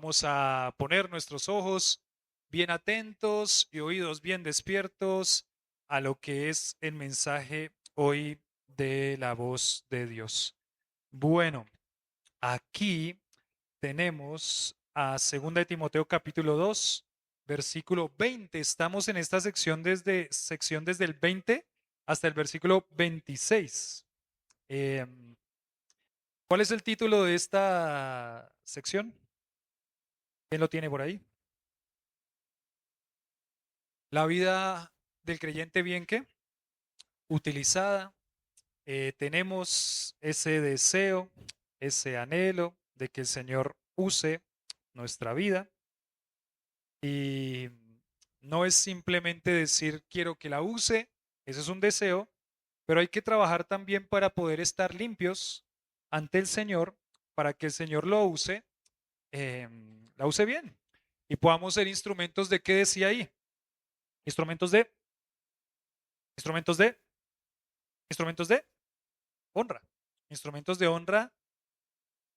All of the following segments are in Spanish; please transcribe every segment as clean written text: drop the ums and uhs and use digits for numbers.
Vamos a poner nuestros ojos bien atentos y oídos bien despiertos a lo que es el mensaje hoy de la voz de Dios. Bueno, aquí tenemos a 2 de Timoteo capítulo 2, versículo 20. Estamos en esta sección desde el 20 hasta el versículo 26. ¿Cuál es el título de esta sección? ¿Quién lo tiene por ahí? La vida del creyente bien que utilizada. Tenemos ese deseo, ese anhelo de que el Señor use nuestra vida y no es simplemente decir quiero que la use, ese es un deseo, pero hay que trabajar también para poder estar limpios ante el Señor, para que el Señor lo use, la use bien y podamos ser instrumentos de, ¿qué decía ahí? Instrumentos de, instrumentos de, instrumentos de honra. Instrumentos de honra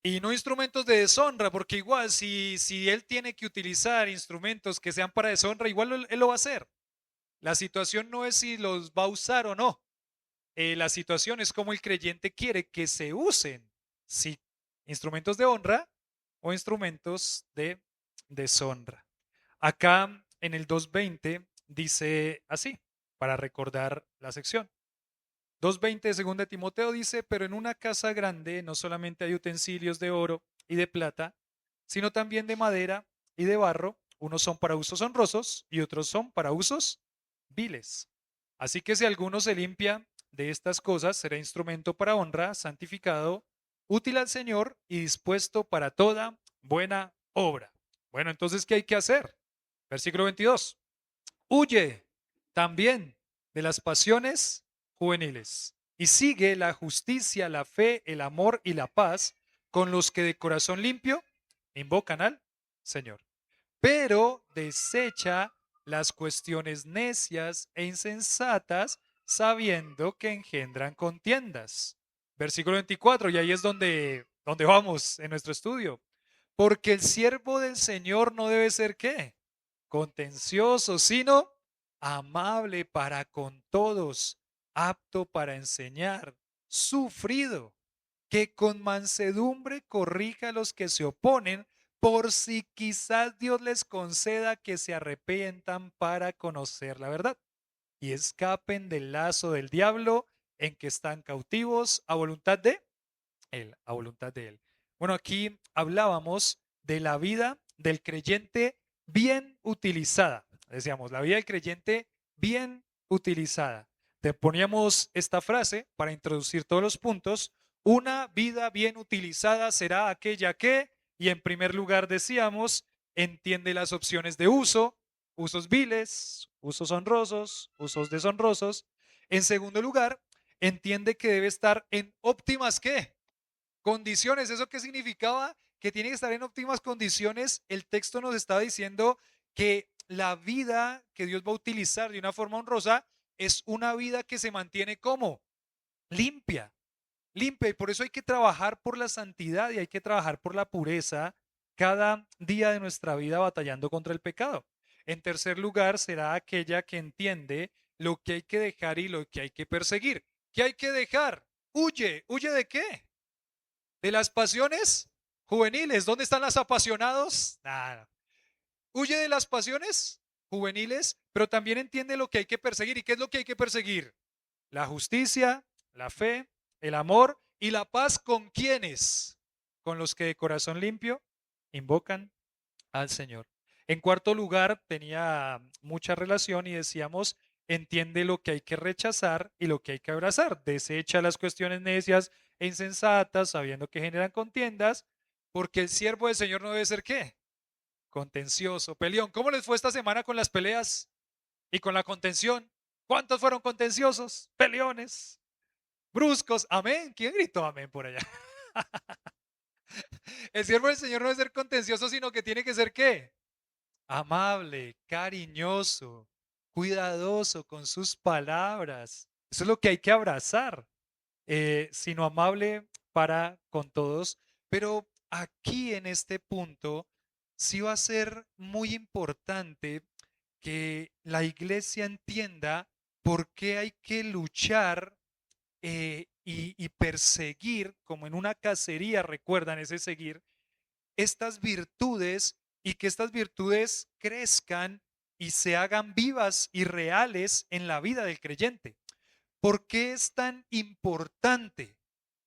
y no instrumentos de deshonra, porque igual si él tiene que utilizar instrumentos que sean para deshonra, igual él lo va a hacer. La situación no es si los va a usar o no. La situación es cómo el creyente quiere que se usen. Si instrumentos de honra o instrumentos de deshonra. Acá en el 2:20 dice así, para recordar la sección. 2:20 de 2 de Timoteo dice, pero en una casa grande no solamente hay utensilios de oro y de plata, sino también de madera y de barro. Unos son para usos honrosos y otros son para usos viles. Así que si alguno se limpia de estas cosas, será instrumento para honra, santificado, útil al Señor y dispuesto para toda buena obra. Bueno, entonces, ¿qué hay que hacer? Versículo 22. Huye también de las pasiones juveniles y sigue la justicia, la fe, el amor y la paz con los que de corazón limpio invocan al Señor. Pero desecha las cuestiones necias e insensatas, sabiendo que engendran contiendas. Versículo 24, y ahí es donde vamos en nuestro estudio. Porque el siervo del Señor no debe ser ¿qué? Contencioso, sino amable para con todos, apto para enseñar, sufrido, que con mansedumbre corrija a los que se oponen, por si quizás Dios les conceda que se arrepientan para conocer la verdad y escapen del lazo del diablo en que están cautivos a voluntad de él, a voluntad de Él. Bueno, aquí hablábamos de la vida del creyente bien utilizada. Decíamos, la vida del creyente bien utilizada. Te poníamos esta frase para introducir todos los puntos. Una vida bien utilizada será aquella que, y en primer lugar decíamos, entiende las opciones de uso, usos viles, usos honrosos, usos deshonrosos. En segundo lugar, entiende que debe estar en óptimas ¿qué? Condiciones. ¿Eso qué significaba? Que tiene que estar en óptimas condiciones. El texto nos estaba diciendo que la vida que Dios va a utilizar de una forma honrosa es una vida que se mantiene como limpia, limpia. Y por eso hay que trabajar por la santidad y hay que trabajar por la pureza cada día de nuestra vida batallando contra el pecado. En tercer lugar, será aquella que entiende lo que hay que dejar y lo que hay que perseguir. ¿Qué hay que dejar? Huye. ¿Huye de qué? De las pasiones juveniles. ¿Dónde están las apasionados? Nada. Huye de las pasiones juveniles, pero también entiende lo que hay que perseguir. ¿Y qué es lo que hay que perseguir? La justicia, la fe, el amor y la paz. ¿Con quiénes? Con los que de corazón limpio invocan al Señor. En cuarto lugar, tenía mucha relación y decíamos, entiende lo que hay que rechazar y lo que hay que abrazar. Desecha las cuestiones necias e insensatas, sabiendo que generan contiendas, porque el siervo del Señor no debe ser ¿qué? Contencioso, peleón. ¿Cómo les fue esta semana con las peleas y con la contención? ¿Cuántos fueron contenciosos? Peleones, bruscos. Amén. ¿Quién gritó amén por allá? El siervo del Señor no debe ser contencioso, sino que tiene que ser ¿qué? Amable, cariñoso, cuidadoso con sus palabras. Eso es lo que hay que abrazar, sino amable para con todos. Pero aquí en este punto sí va a ser muy importante que la iglesia entienda por qué hay que luchar y perseguir, como en una cacería, recuerdan ese seguir, estas virtudes y que estas virtudes crezcan y se hagan vivas y reales en la vida del creyente. ¿Por qué es tan importante?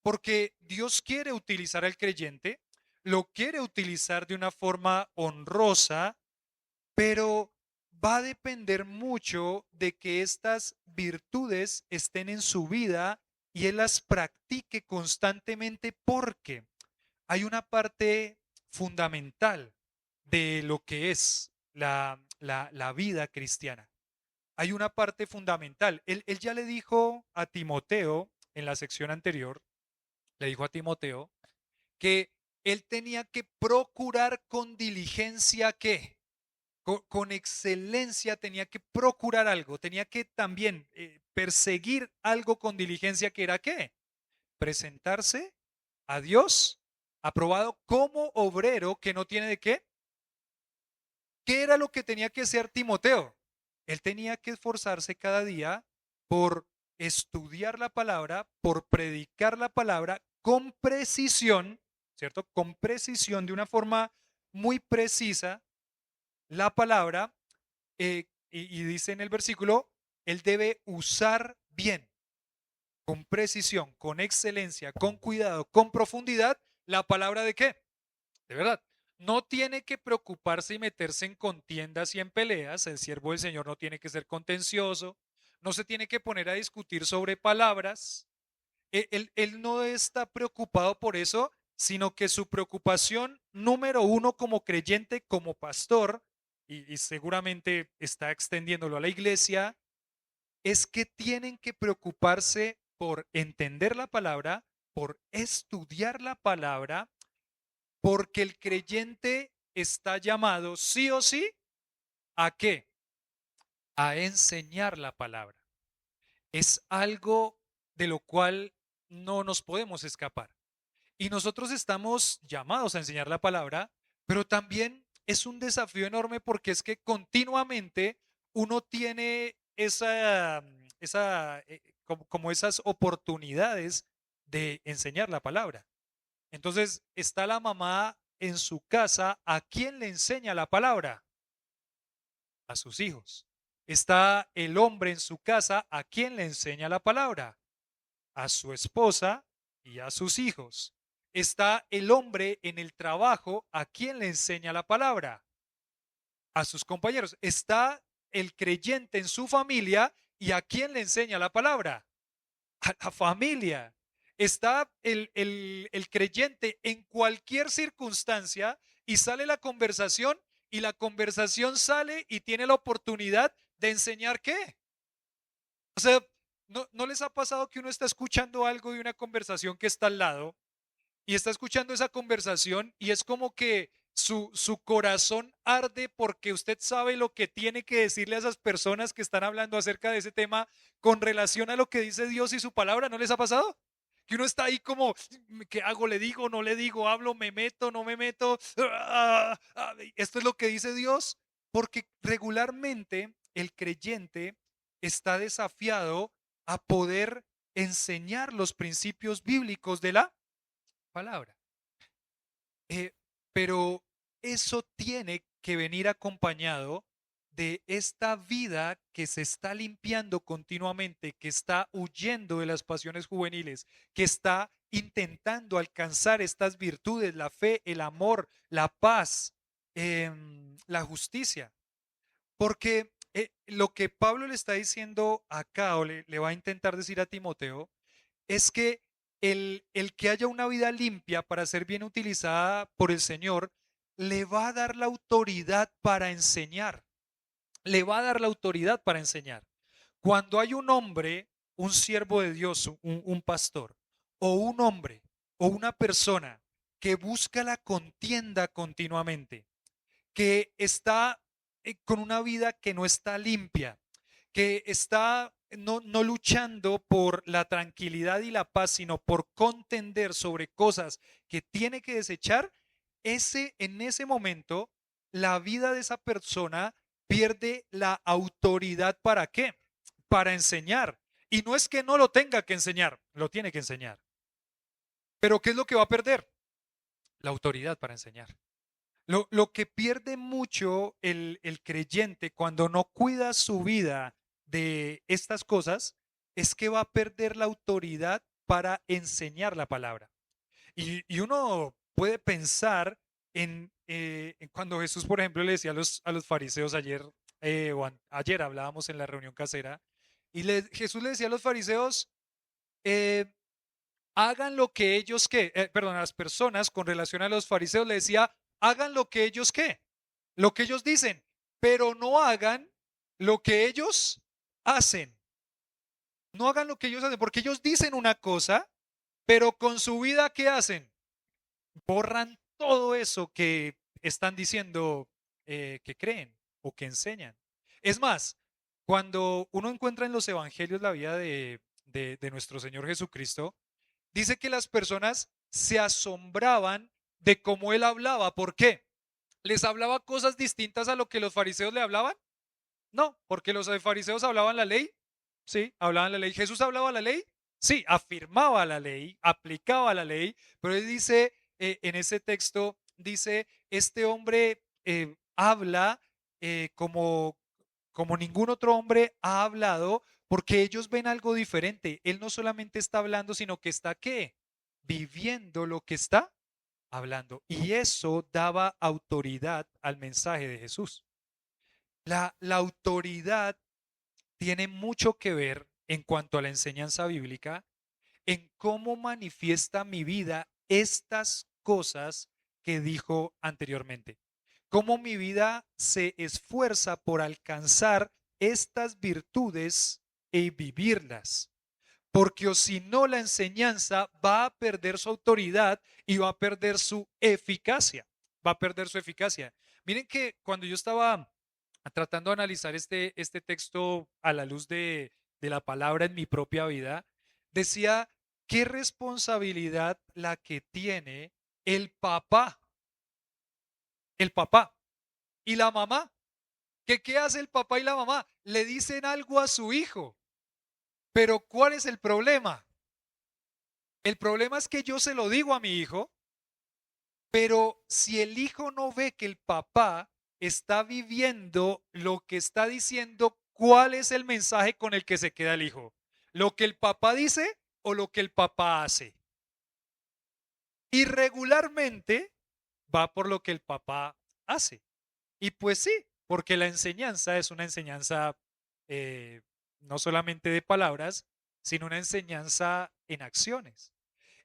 Porque Dios quiere utilizar al creyente, lo quiere utilizar de una forma honrosa, pero va a depender mucho de que estas virtudes estén en su vida y él las practique constantemente porque hay una parte fundamental de lo que es la vida cristiana. Hay una parte fundamental. Él ya le dijo a Timoteo en la sección anterior, le dijo a Timoteo que él tenía que procurar con diligencia que, con excelencia tenía que procurar algo, tenía que también perseguir algo con diligencia que era qué, presentarse a Dios aprobado como obrero que no tiene de qué. ¿Qué era lo que tenía que hacer Timoteo? Él tenía que esforzarse cada día por estudiar la palabra, por predicar la palabra con precisión, ¿cierto? Con precisión, de una forma muy precisa, la palabra, y dice en el versículo, él debe usar bien, con precisión, con excelencia, con cuidado, con profundidad, la palabra de qué? De verdad. No tiene que preocuparse y meterse en contiendas y en peleas. El siervo del Señor no tiene que ser contencioso. No se tiene que poner a discutir sobre palabras. Él no está preocupado por eso, sino que su preocupación número uno como creyente, como pastor, y seguramente está extendiéndolo a la iglesia, es que tienen que preocuparse por entender la palabra, por estudiar la palabra, porque el creyente está llamado sí o sí a qué? A enseñar la palabra. Es algo de lo cual no nos podemos escapar. Y nosotros estamos llamados a enseñar la palabra, pero también es un desafío enorme porque es que continuamente uno tiene como esas oportunidades de enseñar la palabra. Entonces está la mamá en su casa, ¿a quién le enseña la palabra? A sus hijos. Está el hombre en su casa, ¿a quién le enseña la palabra? A su esposa y a sus hijos. Está el hombre en el trabajo, ¿a quién le enseña la palabra? A sus compañeros. Está el creyente en su familia y ¿a quién le enseña la palabra? A la familia. Está el creyente en cualquier circunstancia y sale la conversación y la conversación sale y tiene la oportunidad de enseñar qué. O sea, ¿no les ha pasado que uno está escuchando algo de una conversación que está al lado y está escuchando esa conversación y es como que su corazón arde porque usted sabe lo que tiene que decirle a esas personas que están hablando acerca de ese tema con relación a lo que dice Dios y su palabra? ¿No les ha pasado? Que uno está ahí como, ¿qué hago? ¿Le digo? ¿No le digo? ¿Hablo? ¿Me meto? ¿No me meto? Esto es lo que dice Dios, porque regularmente el creyente está desafiado a poder enseñar los principios bíblicos de la palabra. Eh, pero eso tiene que venir acompañado de esta vida que se está limpiando continuamente, que está huyendo de las pasiones juveniles, que está intentando alcanzar estas virtudes, la fe, el amor, la paz, la justicia. Porque lo que Pablo le está diciendo acá, o le va a intentar decir a Timoteo, es que el que haya una vida limpia para ser bien utilizada por el Señor, le va a dar la autoridad para enseñar. Le va a dar la autoridad para enseñar. Cuando hay un hombre, un siervo de Dios, un pastor, o un hombre, o una persona que busca la contienda continuamente, que está con una vida que no está limpia, que está no luchando por la tranquilidad y la paz, sino por contender sobre cosas que tiene que desechar, en ese momento la vida de esa persona pierde la autoridad. ¿Para qué? Para enseñar. Y no es que no lo tenga que enseñar, lo tiene que enseñar. Pero ¿qué es lo que va a perder? La autoridad para enseñar. Lo que pierde mucho el creyente cuando no cuida su vida de estas cosas es que va a perder la autoridad para enseñar la palabra. Y uno puede pensar en cuando Jesús, por ejemplo, le decía a los fariseos ayer, ayer hablábamos en la reunión casera, y Jesús le decía a los fariseos, eh, hagan lo que ellos perdón, a las personas con relación a los fariseos le decía, hagan lo que ellos lo que ellos dicen, pero no hagan lo que ellos hacen. No hagan lo que ellos hacen, porque ellos dicen una cosa, pero con su vida, ¿qué hacen? Borran todo eso que están diciendo que creen o que enseñan. Es más, cuando uno encuentra en los evangelios la vida de nuestro Señor Jesucristo, dice que las personas se asombraban de cómo él hablaba. ¿Por qué? ¿Les hablaba cosas distintas a lo que los fariseos le hablaban? No, porque los fariseos hablaban la ley. Sí, hablaban la ley. ¿Jesús hablaba la ley? Sí, afirmaba la ley, aplicaba la ley, pero él dice, en ese texto, dice, este hombre habla como ningún otro hombre ha hablado, porque ellos ven algo diferente. Él no solamente está hablando, sino que está, ¿qué? Viviendo lo que está hablando. Y eso daba autoridad al mensaje de Jesús. La autoridad tiene mucho que ver en cuanto a la enseñanza bíblica, en cómo manifiesta mi vida estas cosas que dijo anteriormente. Cómo mi vida se esfuerza por alcanzar estas virtudes y vivirlas. Porque o si no, la enseñanza va a perder su autoridad y va a perder su eficacia. Va a perder su eficacia. Miren que cuando yo estaba tratando de analizar este texto a la luz de la palabra en mi propia vida, decía, qué responsabilidad la que tiene el papá y la mamá. ¿Que qué hace el papá y la mamá? Le dicen algo a su hijo. Pero ¿cuál es el problema? El problema es que yo se lo digo a mi hijo, pero si el hijo no ve que el papá está viviendo lo que está diciendo, ¿cuál es el mensaje con el que se queda el hijo? ¿Lo que el papá dice o lo que el papá hace? Y regularmente va por lo que el papá hace. Y pues sí, porque la enseñanza es una enseñanza eh, no solamente de palabras, sino una enseñanza en acciones.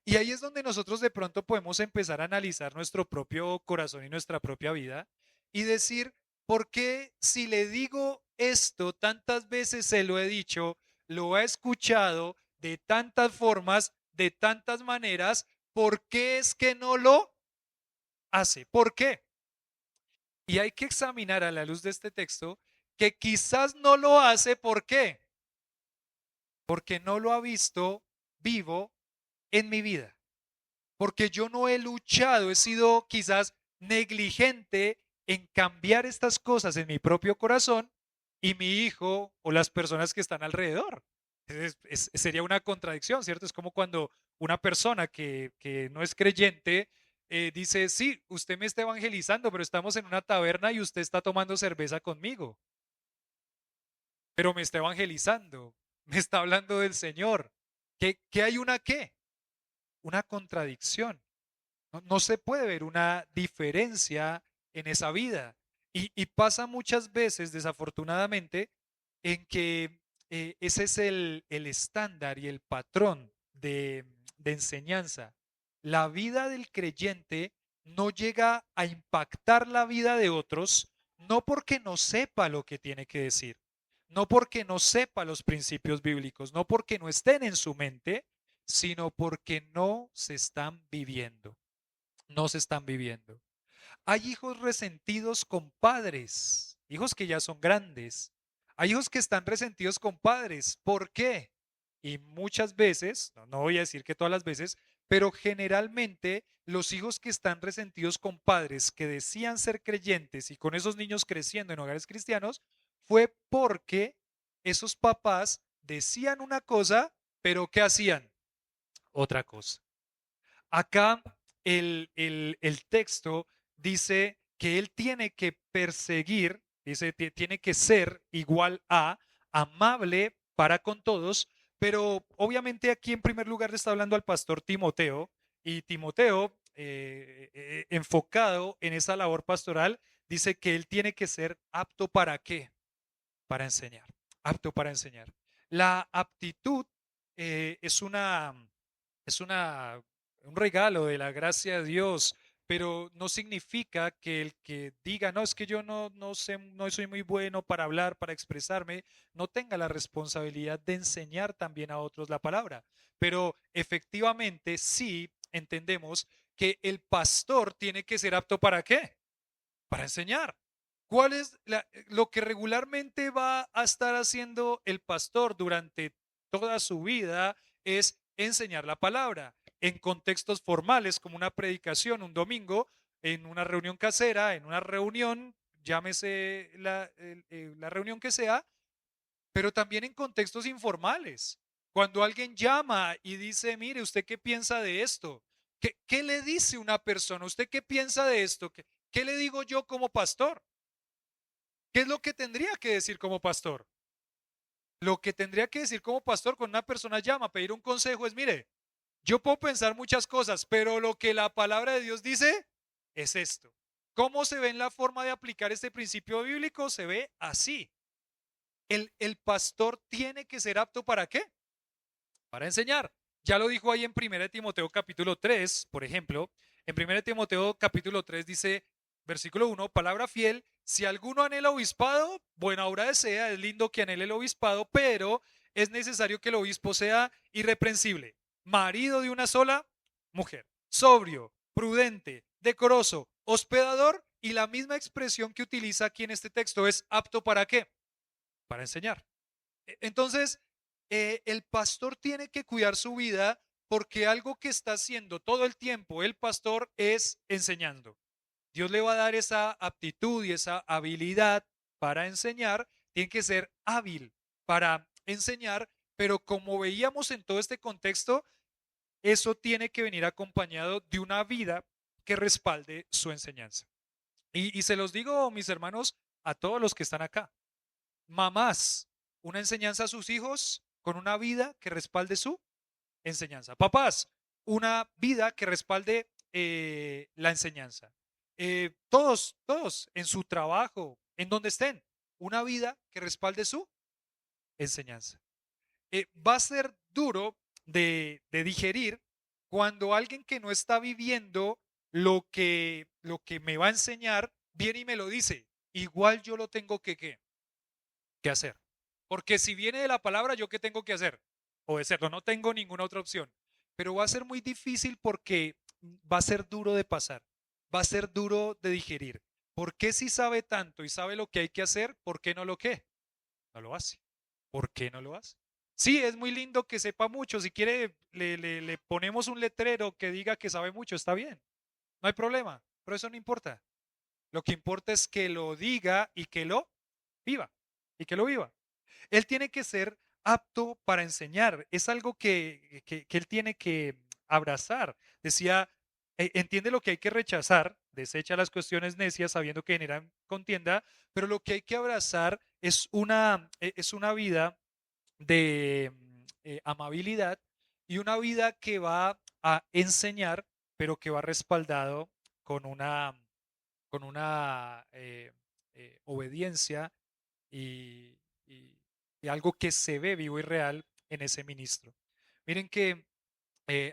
Y ahí es donde nosotros de pronto podemos empezar a analizar nuestro propio corazón y nuestra propia vida y decir, ¿por qué si le digo esto tantas veces se lo he dicho, lo he escuchado de tantas formas, de tantas maneras, ¿por qué es que no lo hace? ¿Por qué? Y hay que examinar a la luz de este texto que quizás no lo hace, ¿por qué? Porque no lo ha visto vivo en mi vida. Porque yo no he luchado, he sido quizás negligente en cambiar estas cosas en mi propio corazón y mi hijo o las personas que están alrededor. Sería una contradicción, ¿cierto? Es como cuando una persona que no es creyente dice, sí, usted me está evangelizando, pero estamos en una taberna y usted está tomando cerveza conmigo, pero me está evangelizando, me está hablando del Señor. ¿Qué hay una qué? Una contradicción. No se puede ver una diferencia en esa vida. Y pasa muchas veces, desafortunadamente, en que ese es el estándar y el patrón de enseñanza. La vida del creyente no llega a impactar la vida de otros, no porque no sepa lo que tiene que decir, no porque no sepa los principios bíblicos, no porque no estén en su mente, sino porque no se están viviendo, no se están viviendo. Hay hijos resentidos con padres, hijos que ya son grandes. Hay hijos que están resentidos con padres. ¿Por qué? Y muchas veces, no voy a decir que todas las veces, pero generalmente los hijos que están resentidos con padres que decían ser creyentes y con esos niños creciendo en hogares cristianos, fue porque esos papás decían una cosa, pero ¿qué hacían? Otra cosa. Acá el texto dice que él tiene que perseguir, dice, tiene que ser igual a amable para con todos, pero obviamente aquí en primer lugar le está hablando al pastor Timoteo y Timoteo, enfocado en esa labor pastoral, dice que él tiene que ser apto para qué, para enseñar, apto para enseñar. La aptitud es un regalo de la gracia de Dios, pero no significa que el que diga, no, es que yo no sé, no soy muy bueno para hablar, para expresarme, no tenga la responsabilidad de enseñar también a otros la palabra. Pero efectivamente sí entendemos que el pastor tiene que ser apto para qué, para enseñar. ¿Cuál es lo que regularmente va a estar haciendo el pastor durante toda su vida? Es enseñar la palabra en contextos formales como una predicación un domingo, en una reunión casera, en una reunión, llámese la reunión que sea, pero también en contextos informales. Cuando alguien llama y dice, mire, ¿usted qué piensa de esto? ¿Qué le dice una persona? ¿Usted qué piensa de esto? ¿Qué le digo yo como pastor? ¿Qué es lo que tendría que decir como pastor? Lo que tendría que decir como pastor cuando una persona llama a pedir un consejo es, mire, yo puedo pensar muchas cosas, pero lo que la palabra de Dios dice es esto. ¿Cómo se ve en la forma de aplicar este principio bíblico? Se ve así. El pastor tiene que ser apto para qué? Para enseñar. Ya lo dijo ahí en 1 Timoteo capítulo 3, por ejemplo. En 1 Timoteo capítulo 3 dice, versículo 1, palabra fiel, si alguno anhela obispado, buena obra desea, es lindo que anhele el obispado, pero es necesario que el obispo sea irreprensible, marido de una sola mujer, sobrio, prudente, decoroso, hospedador, y la misma expresión que utiliza aquí en este texto es apto para qué? Para enseñar. Entonces, el pastor tiene que cuidar su vida porque algo que está haciendo todo el tiempo el pastor es enseñando. Dios le va a dar esa aptitud y esa habilidad para enseñar. Tiene que ser hábil para enseñar, pero como veíamos en todo este contexto, eso tiene que venir acompañado de una vida que respalde su enseñanza. Y se los digo, mis hermanos, a todos los que están acá. Mamás, una enseñanza a sus hijos con una vida que respalde su enseñanza. Papás, una vida que respalde la enseñanza. Todos en su trabajo, en donde estén, una vida que respalde su enseñanza. Va a ser duro de digerir cuando alguien que no está viviendo lo que me va a enseñar viene y me lo dice. Igual yo lo tengo que hacer. Porque si viene de la palabra, ¿yo qué tengo que hacer? Obedecerlo, no tengo ninguna otra opción. Pero va a ser muy difícil porque va a ser duro de pasar, va a ser duro de digerir. ¿Por qué si sabe tanto y sabe lo que hay que hacer, por qué no lo qué? No lo hace. ¿Por qué no lo hace? Sí, es muy lindo que sepa mucho. Si quiere, le ponemos un letrero que diga que sabe mucho, está bien. No hay problema, pero eso no importa. Lo que importa es que lo diga y que lo viva. Y que lo viva. Él tiene que ser apto para enseñar. Es algo que él tiene que abrazar. Decía, entiende lo que hay que rechazar, desecha las cuestiones necias sabiendo que generan contienda, pero lo que hay que abrazar es una vida de amabilidad y una vida que va a enseñar, pero que va respaldado con una obediencia y, y- y algo que se ve vivo y real en ese ministro. Miren que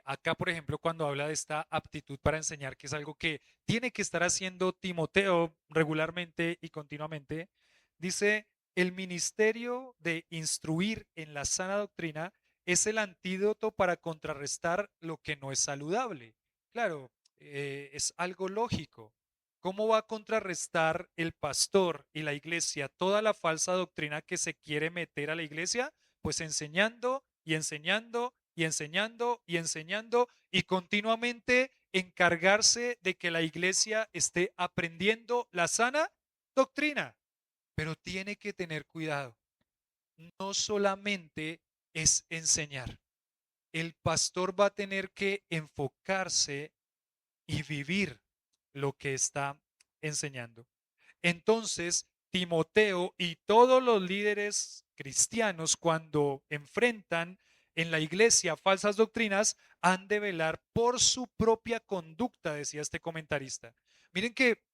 acá, por ejemplo, cuando habla de esta aptitud para enseñar, que es algo que tiene que estar haciendo Timoteo regularmente y continuamente, dice, el ministerio de instruir en la sana doctrina es el antídoto para contrarrestar lo que no es saludable. Claro, es algo lógico. ¿Cómo va a contrarrestar el pastor y la iglesia toda la falsa doctrina que se quiere meter a la iglesia? Pues enseñando y enseñando y enseñando y enseñando y continuamente encargarse de que la iglesia esté aprendiendo la sana doctrina. Pero tiene que tener cuidado. No solamente es enseñar. El pastor va a tener que enfocarse y vivir lo que está enseñando. Entonces, Timoteo y todos los líderes cristianos, cuando enfrentan en la iglesia falsas doctrinas, han de velar por su propia conducta, decía este comentarista. Miren que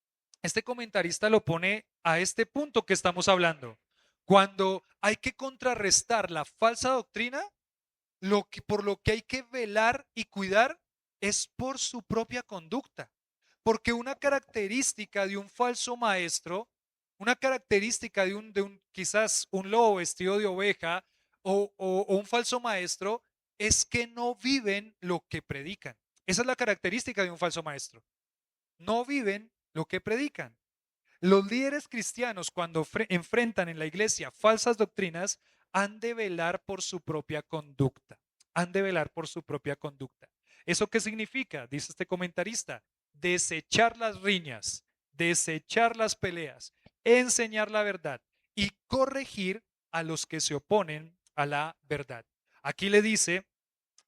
este comentarista lo pone a este punto que estamos hablando. Cuando hay que contrarrestar la falsa doctrina, por lo que hay que velar y cuidar es por su propia conducta. Porque una característica de un falso maestro, una característica de un quizás un lobo vestido de oveja o un falso maestro, es que no viven lo que predican. Esa es la característica de un falso maestro. No viven lo que predican. Los líderes cristianos, cuando enfrentan en la iglesia falsas doctrinas, han de velar por su propia conducta. Han de velar por su propia conducta. ¿Eso qué significa? Dice este comentarista. Desechar las riñas, desechar las peleas, enseñar la verdad y corregir a los que se oponen a la verdad. Aquí le dice,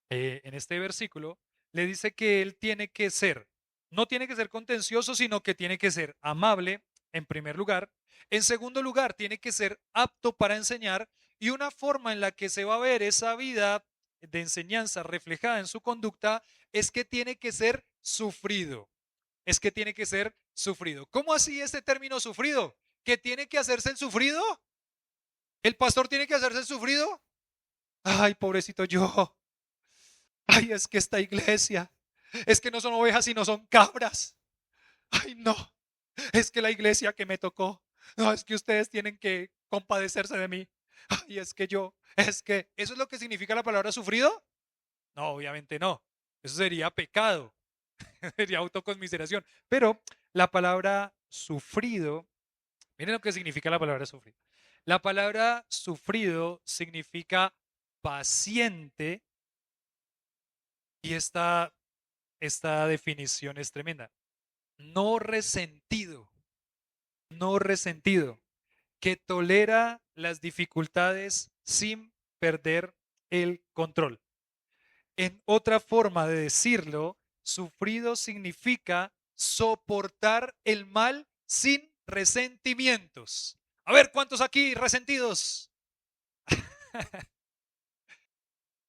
en este versículo, le dice que él tiene que ser, no tiene que ser contencioso, sino que tiene que ser amable, en primer lugar. En segundo lugar, tiene que ser apto para enseñar, y una forma en la que se va a ver esa vida de enseñanza reflejada en su conducta es que tiene que ser sufrido. Es que tiene que ser sufrido. ¿Cómo así este término sufrido? ¿Que tiene que hacerse el sufrido? ¿El pastor tiene que hacerse el sufrido? Ay, pobrecito yo. Ay, es que esta iglesia, es que no son ovejas sino son cabras. Ay, no, es que la iglesia que me tocó, no, es que ustedes tienen que compadecerse de mí. Ay, es que yo, es que, ¿eso es lo que significa la palabra sufrido? No, obviamente no. Eso sería pecado, sería autoconmiseración. Pero la palabra sufrido, miren lo que significa la palabra sufrido. La palabra sufrido significa paciente y esta definición es tremenda. No resentido, no resentido, que tolera las dificultades sin perder el control. En otra forma de decirlo, sufrido significa soportar el mal sin resentimientos. A ver, ¿cuántos aquí resentidos?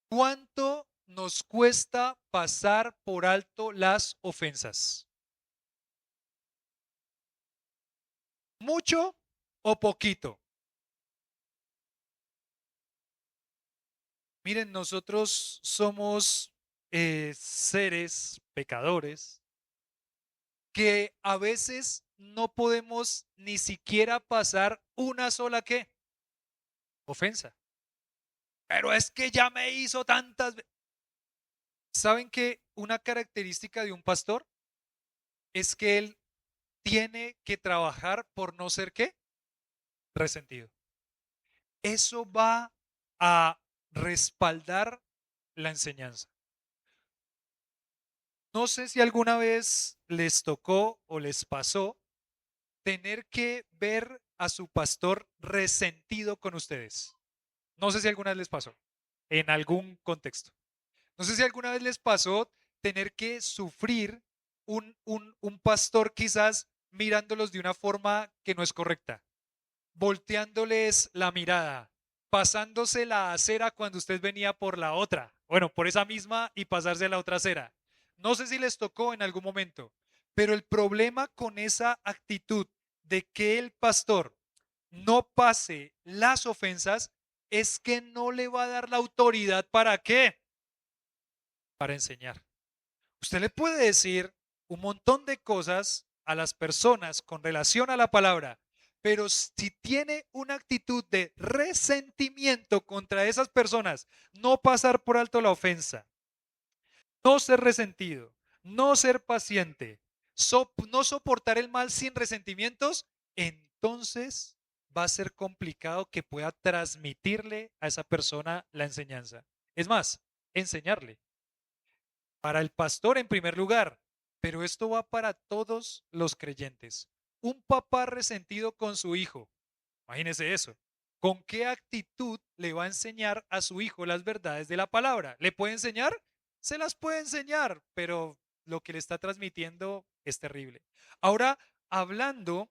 ¿Cuánto nos cuesta pasar por alto las ofensas? ¿Mucho o poquito? Miren, nosotros somos seres pecadores que a veces no podemos ni siquiera pasar una sola ¿qué? Ofensa. Pero es que ya me hizo tantas veces. ¿Saben que una característica de un pastor es que él tiene que trabajar por no ser qué? Resentido. Eso va a respaldar la enseñanza. No sé si alguna vez les tocó o les pasó tener que ver a su pastor resentido con ustedes. No sé si alguna vez les pasó en algún contexto. No sé si alguna vez les pasó tener que sufrir un pastor quizás mirándolos de una forma que no es correcta, volteándoles la mirada, pasándose la acera cuando usted venía por la otra, bueno, por esa misma y pasarse la otra acera. No sé si les tocó en algún momento, pero el problema con esa actitud de que el pastor no pase las ofensas es que no le va a dar la autoridad para qué, para enseñar. Usted le puede decir un montón de cosas a las personas con relación a la palabra, pero si tiene una actitud de resentimiento contra esas personas, no pasar por alto la ofensa, no ser resentido, no ser paciente, no soportar el mal sin resentimientos, entonces va a ser complicado que pueda transmitirle a esa persona la enseñanza. Es más, enseñarle. Para el pastor en primer lugar, pero esto va para todos los creyentes. Un papá resentido con su hijo, imagínese eso. ¿Con qué actitud le va a enseñar a su hijo las verdades de la palabra? ¿Le puede enseñar? Se las puede enseñar, pero lo que le está transmitiendo es terrible. Ahora, hablando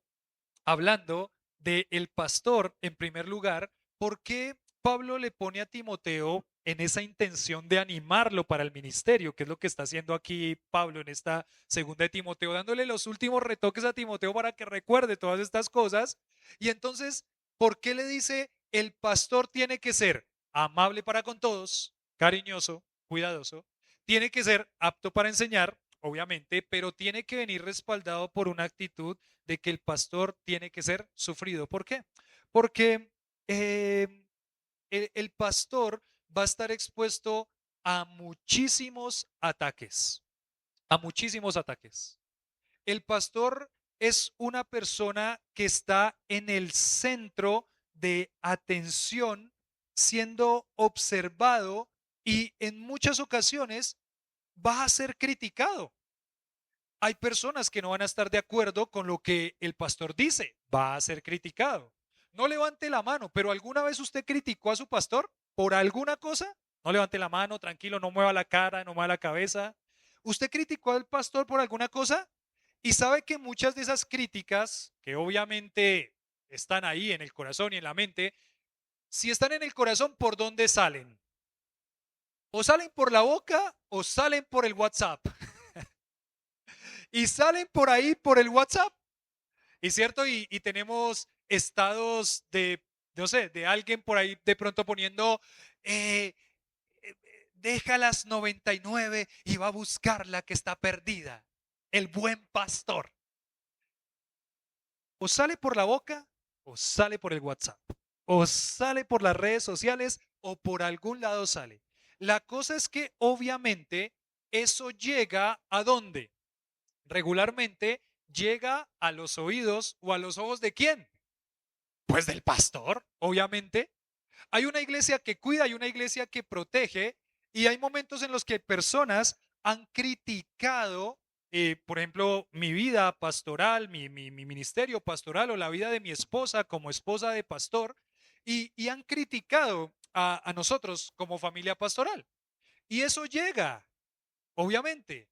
de el pastor en primer lugar, ¿por qué Pablo le pone a Timoteo en esa intención de animarlo para el ministerio? ¿Qué es lo que está haciendo aquí Pablo en esta segunda de Timoteo, dándole los últimos retoques a Timoteo para que recuerde todas estas cosas? Y entonces, ¿por qué le dice el pastor tiene que ser amable para con todos, cariñoso, cuidadoso? Tiene que ser apto para enseñar, obviamente, pero tiene que venir respaldado por una actitud de que el pastor tiene que ser sufrido. ¿Por qué? Porque el pastor va a estar expuesto a muchísimos ataques, a muchísimos ataques. El pastor es una persona que está en el centro de atención, siendo observado y en muchas ocasiones va a ser criticado. Hay personas que no van a estar de acuerdo con lo que el pastor dice, va a ser criticado. No levante la mano, pero ¿alguna vez usted criticó a su pastor por alguna cosa? No levante la mano, tranquilo, no mueva la cara, no mueva la cabeza. ¿Usted criticó al pastor por alguna cosa? Y sabe que muchas de esas críticas, que obviamente están ahí en el corazón y en la mente, si están en el corazón, ¿por dónde salen? O salen por la boca o salen por el WhatsApp. Y salen por ahí por el WhatsApp. ¿Y cierto? Y tenemos estados de, no sé, de alguien por ahí de pronto poniendo, eh, deja las 99 y va a buscar la que está perdida. El buen pastor. O sale por la boca o sale por el WhatsApp. O sale por las redes sociales o por algún lado sale. La cosa es que obviamente eso llega a dónde? Regularmente llega a los oídos o a los ojos de quién? Pues del pastor, obviamente. Hay una iglesia que cuida, hay una iglesia que protege y hay momentos en los que personas han criticado, por ejemplo, mi vida pastoral, mi ministerio pastoral o la vida de mi esposa como esposa de pastor y han criticado a nosotros como familia pastoral. Y eso llega, obviamente.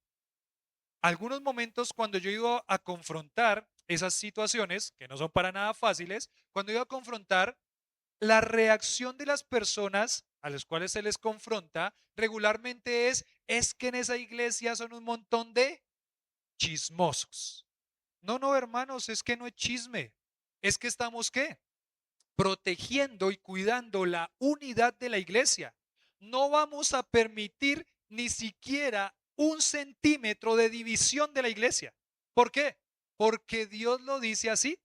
Algunos momentos cuando yo iba a confrontar esas situaciones, que no son para nada fáciles, cuando iba a confrontar la reacción de las personas a las cuales se les confronta regularmente es que en esa iglesia son un montón de chismosos. No, no, hermanos, es que no es chisme. Es que estamos, ¿qué? Protegiendo y cuidando la unidad de la iglesia. No vamos a permitir ni siquiera un centímetro de división de la iglesia. ¿Por qué? Porque Dios lo dice así.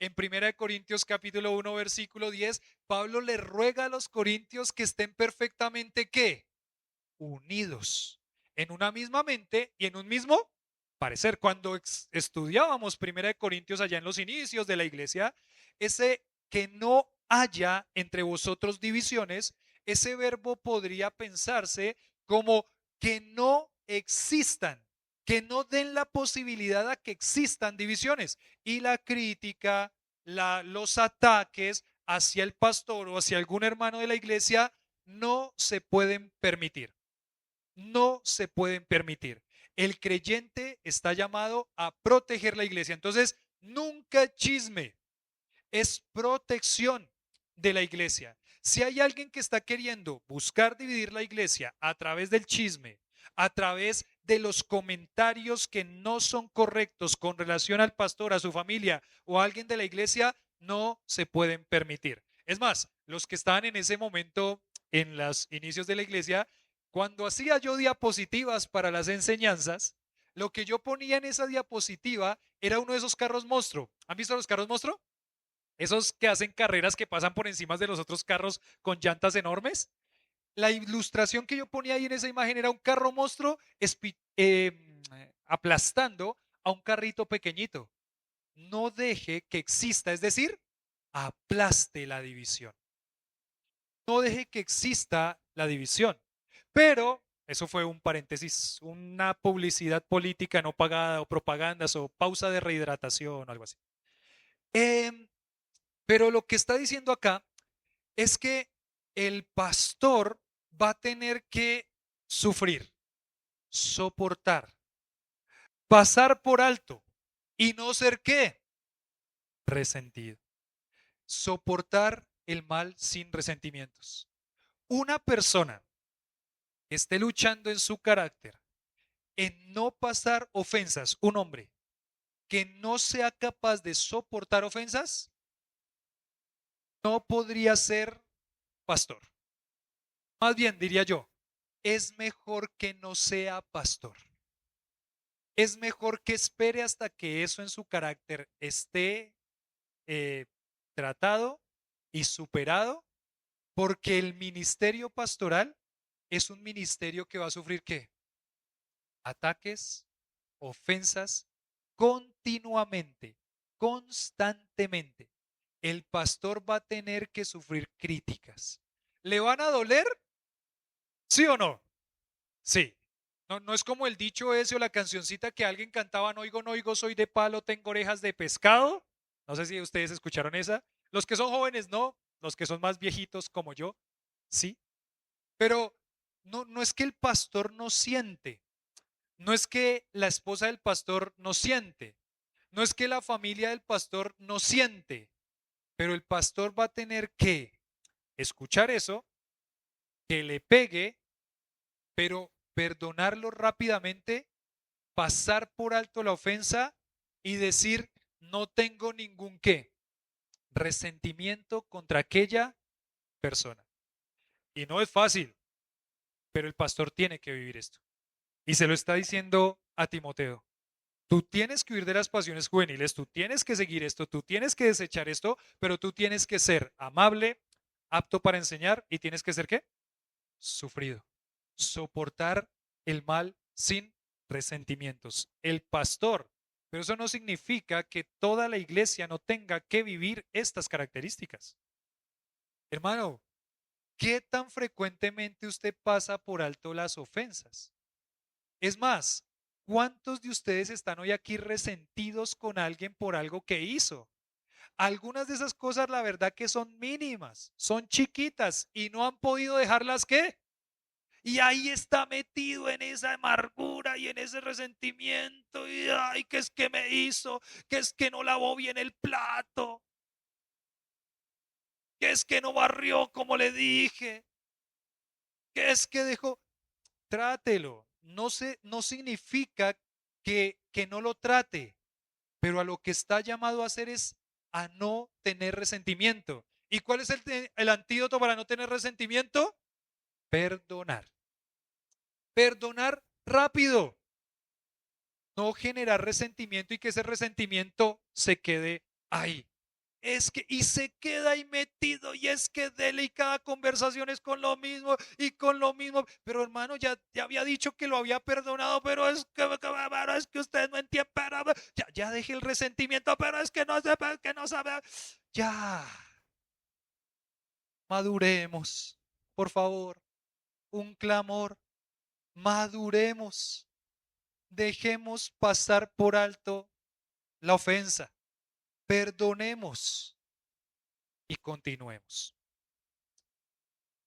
En 1 Corintios capítulo 1 versículo 10, Pablo le ruega a los corintios que estén perfectamente ¿qué? Unidos en una misma mente y en un mismo parecer. Cuando estudiábamos 1 Corintios allá en los inicios de la iglesia, ese que no haya entre vosotros divisiones, ese verbo podría pensarse como que no existan, que no den la posibilidad a que existan divisiones. Y la crítica, los ataques hacia el pastor o hacia algún hermano de la iglesia no se pueden permitir. No se pueden permitir. El creyente está llamado a proteger la iglesia. Entonces, nunca chisme, es protección de la iglesia. Si hay alguien que está queriendo buscar dividir la iglesia a través del chisme, a través de los comentarios que no son correctos con relación al pastor, a su familia o a alguien de la iglesia, no se pueden permitir. Es más, los que estaban en ese momento en los inicios de la iglesia, cuando hacía yo diapositivas para las enseñanzas, lo que yo ponía en esa diapositiva era uno de esos carros monstruo. ¿Han visto los carros monstruo? Esos que hacen carreras que pasan por encima de los otros carros con llantas enormes. La ilustración que yo ponía ahí en esa imagen era un carro monstruo aplastando a un carrito pequeñito. No deje que exista, es decir, aplaste la división. No deje que exista la división. Pero eso fue un paréntesis, una publicidad política no pagada o propagandas o pausa de rehidratación o algo así. Em, pero lo que está diciendo acá es que el pastor va a tener que sufrir, soportar, pasar por alto y no ser qué, resentido. Soportar el mal sin resentimientos. Una persona que esté luchando en su carácter, en no pasar ofensas, un hombre que no sea capaz de soportar ofensas, no podría ser pastor. Más bien, diría yo, es mejor que no sea pastor. Es mejor que espere hasta que eso en su carácter esté eh, tratado y superado, porque el ministerio pastoral es un ministerio que va a sufrir ¿qué? Ataques, ofensas, continuamente, constantemente. El pastor va a tener que sufrir críticas. ¿Le van a doler? ¿Sí o no? Sí. No, no es como el dicho ese o la cancioncita que alguien cantaba, no oigo, no oigo, soy de palo, tengo orejas de pescado. No sé si ustedes escucharon esa. Los que son jóvenes no, los que son más viejitos como yo, sí. Pero no, no es que el pastor no siente, no es que la esposa del pastor no siente, no es que la familia del pastor no siente, pero el pastor va a tener que escuchar eso, que le pegue, pero perdonarlo rápidamente, pasar por alto la ofensa y decir, no tengo ningún qué, resentimiento contra aquella persona. Y no es fácil, pero el pastor tiene que vivir esto. Y se lo está diciendo a Timoteo. Tú tienes que huir de las pasiones juveniles, tú tienes que seguir esto, tú tienes que desechar esto, pero tú tienes que ser amable, apto para enseñar y tienes que ser ¿qué? Sufrido. Soportar el mal sin resentimientos. El pastor, pero eso no significa que toda la iglesia no tenga que vivir estas características. Hermano, ¿qué tan frecuentemente usted pasa por alto las ofensas? Es más, ¿cuántos de ustedes están hoy aquí resentidos con alguien por algo que hizo? Algunas de esas cosas, la verdad que son mínimas, son chiquitas y no han podido dejarlas ¿qué? Y ahí está metido en esa amargura y en ese resentimiento. Y ay, ¿qué es que me hizo? ¿Qué es que no lavó bien el plato? ¿Qué es que no barrió como le dije? ¿Qué es que dejó? Trátelo. No significa que no lo trate, pero a lo que está llamado a hacer es a no tener resentimiento. ¿Y cuál es el antídoto para no tener resentimiento? Perdonar. Perdonar rápido. No generar resentimiento y que ese resentimiento se quede ahí. Es que, y se queda ahí metido, y es que dele y cada conversación es con lo mismo y con lo mismo. Pero hermano, ya había dicho que lo había perdonado, pero es que usted no entiende, ya deje el resentimiento, pero es que no sabe. Ya, maduremos, por favor, un clamor, maduremos, dejemos pasar por alto la ofensa, perdonemos y continuemos.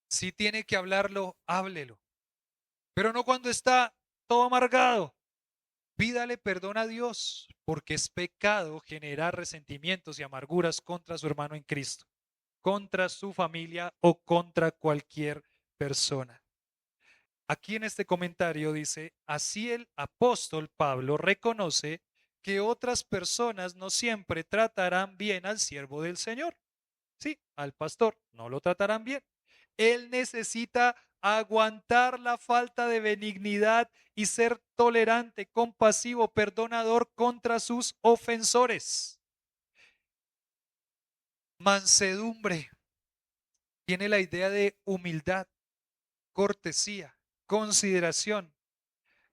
Si tiene que hablarlo, háblelo. Pero no cuando está todo amargado. Pídale perdón a Dios, porque es pecado generar resentimientos y amarguras contra su hermano en Cristo, contra su familia o contra cualquier persona. Aquí en este comentario dice, así el apóstol Pablo reconoce que otras personas no siempre tratarán bien al siervo del Señor. Sí, al pastor no lo tratarán bien. Él necesita aguantar la falta de benignidad y ser tolerante, compasivo, perdonador contra sus ofensores. Mansedumbre tiene la idea de humildad, cortesía, consideración.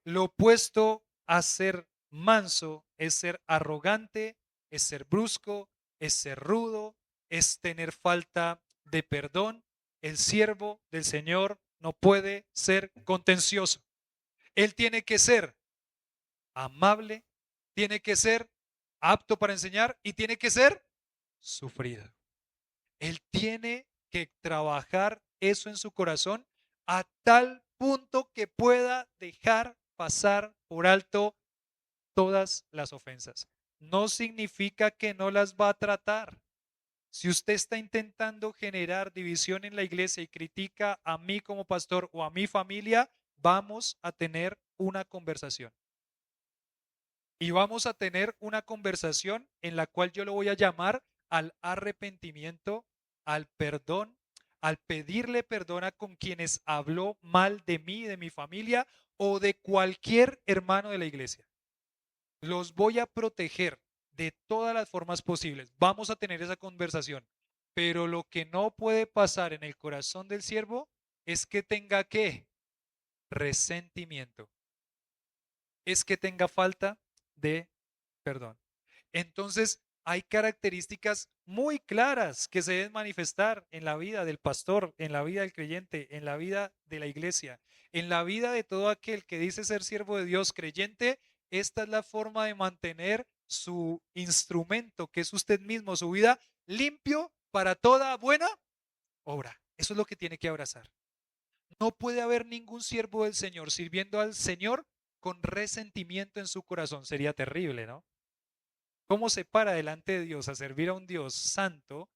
Lo opuesto a ser manso es ser arrogante, es ser brusco, es ser rudo, es tener falta de perdón. El siervo del Señor no puede ser contencioso. Él tiene que ser amable, tiene que ser apto para enseñar y tiene que ser sufrido. Él tiene que trabajar eso en su corazón a tal punto que pueda dejar pasar por alto todas las ofensas. No significa que no las va a tratar. Si usted está intentando generar división en la iglesia y critica a mí como pastor o a mi familia, vamos a tener una conversación. Y vamos a tener una conversación en la cual yo lo voy a llamar al arrepentimiento, al perdón, al pedirle perdón a con quienes habló mal de mí, de mi familia o de cualquier hermano de la iglesia. Los voy a proteger de todas las formas posibles. Vamos a tener esa conversación. Pero lo que no puede pasar en el corazón del siervo es que tenga ¿qué? Resentimiento. Es que tenga falta de perdón. Entonces, hay características muy claras que se deben manifestar en la vida del pastor, en la vida del creyente, en la vida de la iglesia, en la vida de todo aquel que dice ser siervo de Dios creyente. Esta es la forma de mantener su instrumento, que es usted mismo, su vida limpio para toda buena obra. Eso es lo que tiene que abrazar. No puede haber ningún siervo del Señor sirviendo al Señor con resentimiento en su corazón. Sería terrible, ¿no? ¿Cómo se para delante de Dios a servir a un Dios santo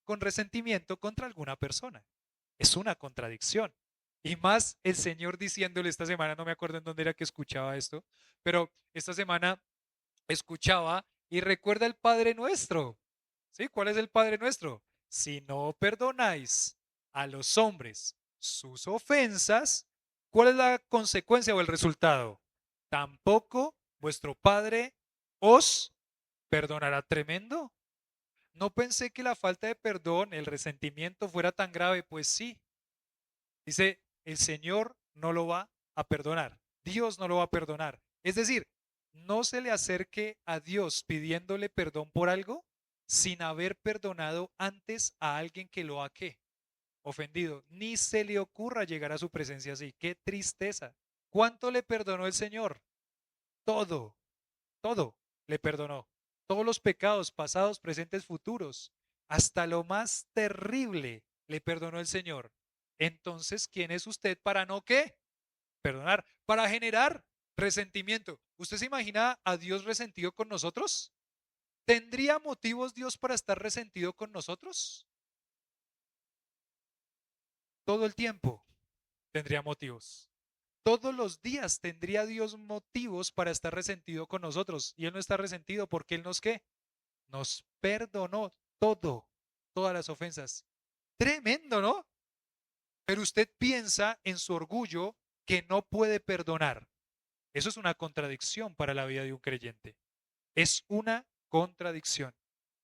con resentimiento contra alguna persona? Es una contradicción. Y más el Señor diciéndole esta semana, no me acuerdo en dónde era que escuchaba esto, pero esta semana escuchaba y recuerda el Padre Nuestro. ¿Sí? ¿Cuál es el Padre Nuestro? Si no perdonáis a los hombres sus ofensas, ¿cuál es la consecuencia o el resultado? Tampoco vuestro Padre os perdonará. Tremendo. No pensé que la falta de perdón, el resentimiento fuera tan grave, pues sí. Dice, el Señor no lo va a perdonar. Dios no lo va a perdonar. Es decir, no se le acerque a Dios pidiéndole perdón por algo sin haber perdonado antes a alguien que lo ha ¿qué? Ofendido. Ni se le ocurra llegar a su presencia así. Qué tristeza. ¿Cuánto le perdonó el Señor? Todo, todo le perdonó. Todos los pecados pasados, presentes, futuros. Hasta lo más terrible le perdonó el Señor. Entonces, ¿quién es usted para no qué? Perdonar, para generar resentimiento. ¿Usted se imagina a Dios resentido con nosotros? ¿Tendría motivos Dios para estar resentido con nosotros? Todo el tiempo tendría motivos. Todos los días tendría Dios motivos para estar resentido con nosotros. Y Él no está resentido porque Él nos ¿qué? Nos perdonó todo, todas las ofensas. Tremendo, ¿no? Pero usted piensa en su orgullo que no puede perdonar. Eso es una contradicción para la vida de un creyente. Es una contradicción.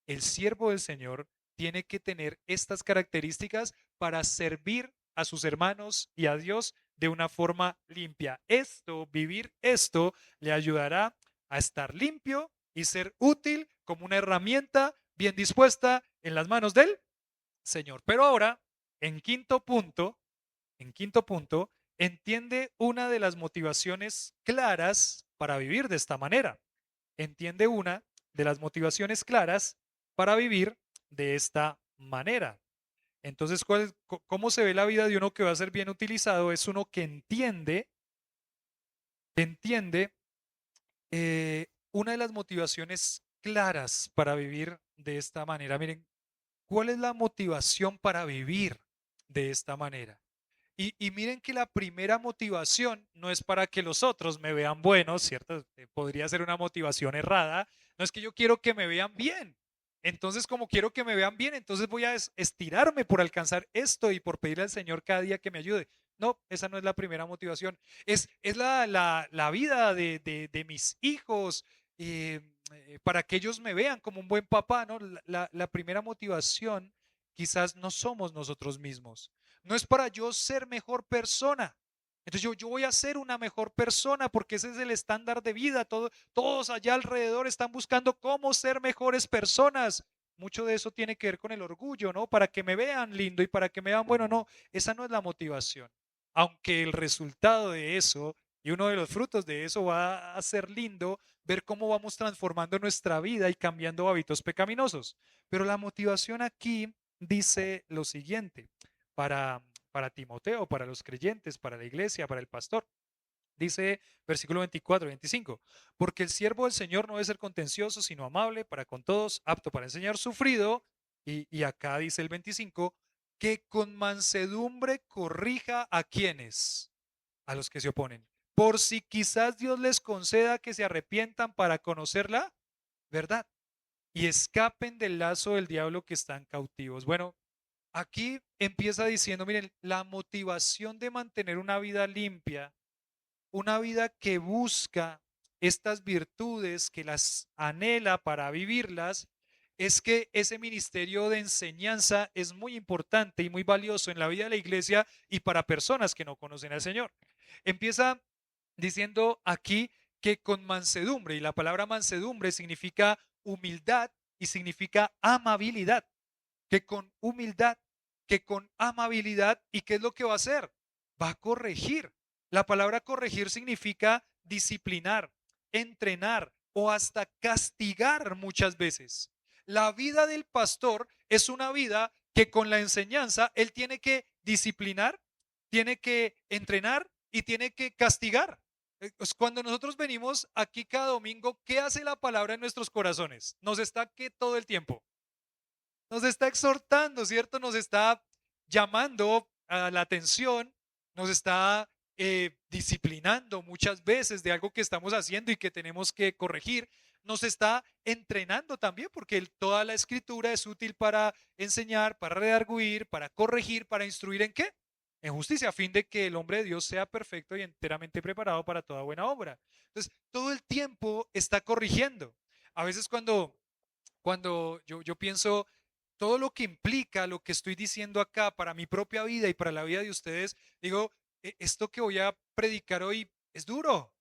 El siervo del Señor tiene que tener estas características para servir a sus hermanos y a Dios de una forma limpia. Esto, vivir esto, le ayudará a estar limpio y ser útil como una herramienta bien dispuesta en las manos del Señor. Pero ahora, en quinto punto, entiende una de las motivaciones claras para vivir de esta manera. Entiende una de las motivaciones claras para vivir de esta manera. Entonces, ¿cómo se ve la vida de uno que va a ser bien utilizado? Es uno que entiende una de las motivaciones claras para vivir de esta manera. Miren, ¿cuál es la motivación para vivir de esta manera? Y miren que la primera motivación no es para que los otros me vean buenos, ¿cierto? Podría ser una motivación errada. No es que yo quiero que me vean bien. Entonces, como quiero que me vean bien, entonces voy a estirarme por alcanzar esto y por pedirle al Señor cada día que me ayude. No, esa no es la primera motivación. Es la vida de mis hijos, para que ellos me vean como un buen papá, ¿no? La primera motivación quizás no somos nosotros mismos. No es para yo ser mejor persona. Entonces yo voy a ser una mejor persona porque ese es el estándar de vida. Todos allá alrededor están buscando cómo ser mejores personas. Mucho de eso tiene que ver con el orgullo, ¿no? Para que me vean lindo y para que me vean bueno, no, esa no es la motivación. aunque el resultado de eso y uno de los frutos de eso va a ser lindo ver cómo vamos transformando nuestra vida y cambiando hábitos pecaminosos. Pero la motivación aquí dice lo siguiente, para, para Timoteo, para los creyentes, para la iglesia, para el pastor. Dice versículo 24 y 25, porque el siervo del Señor no debe ser contencioso, sino amable para con todos, apto para enseñar, sufrido, y acá dice el 25, que con mansedumbre corrija a quienes, a los que se oponen, por si quizás Dios les conceda que se arrepientan para conocer la verdad y escapen del lazo del diablo que están cautivos. Bueno, aquí empieza diciendo, miren, la motivación de mantener una vida limpia, una vida que busca estas virtudes, que las anhela para vivirlas, es que ese ministerio de enseñanza es muy importante y muy valioso en la vida de la iglesia y para personas que no conocen al Señor. Empieza diciendo aquí que con mansedumbre, y la palabra mansedumbre significa humildad y significa amabilidad, que con humildad, que con amabilidad, ¿y qué es lo que va a hacer? Va a corregir. La palabra corregir significa disciplinar, entrenar o hasta castigar muchas veces. La vida del pastor es una vida que con la enseñanza él tiene que disciplinar, tiene que entrenar y tiene que castigar. Cuando nosotros venimos aquí cada domingo, ¿qué hace la palabra en nuestros corazones? Nos está que todo el tiempo nos está exhortando, ¿cierto? Nos está llamando a la atención, nos está disciplinando muchas veces de algo que estamos haciendo y que tenemos que corregir. Nos está entrenando también, porque toda la escritura es útil para enseñar, para redarguir, para corregir, para instruir en qué? En justicia, a fin de que el hombre de Dios sea perfecto y enteramente preparado para toda buena obra. Entonces, todo el tiempo está corrigiendo. A veces cuando yo pienso todo lo que implica lo que estoy diciendo acá para mi propia vida y para la vida de ustedes, digo, esto que voy a predicar hoy es duro.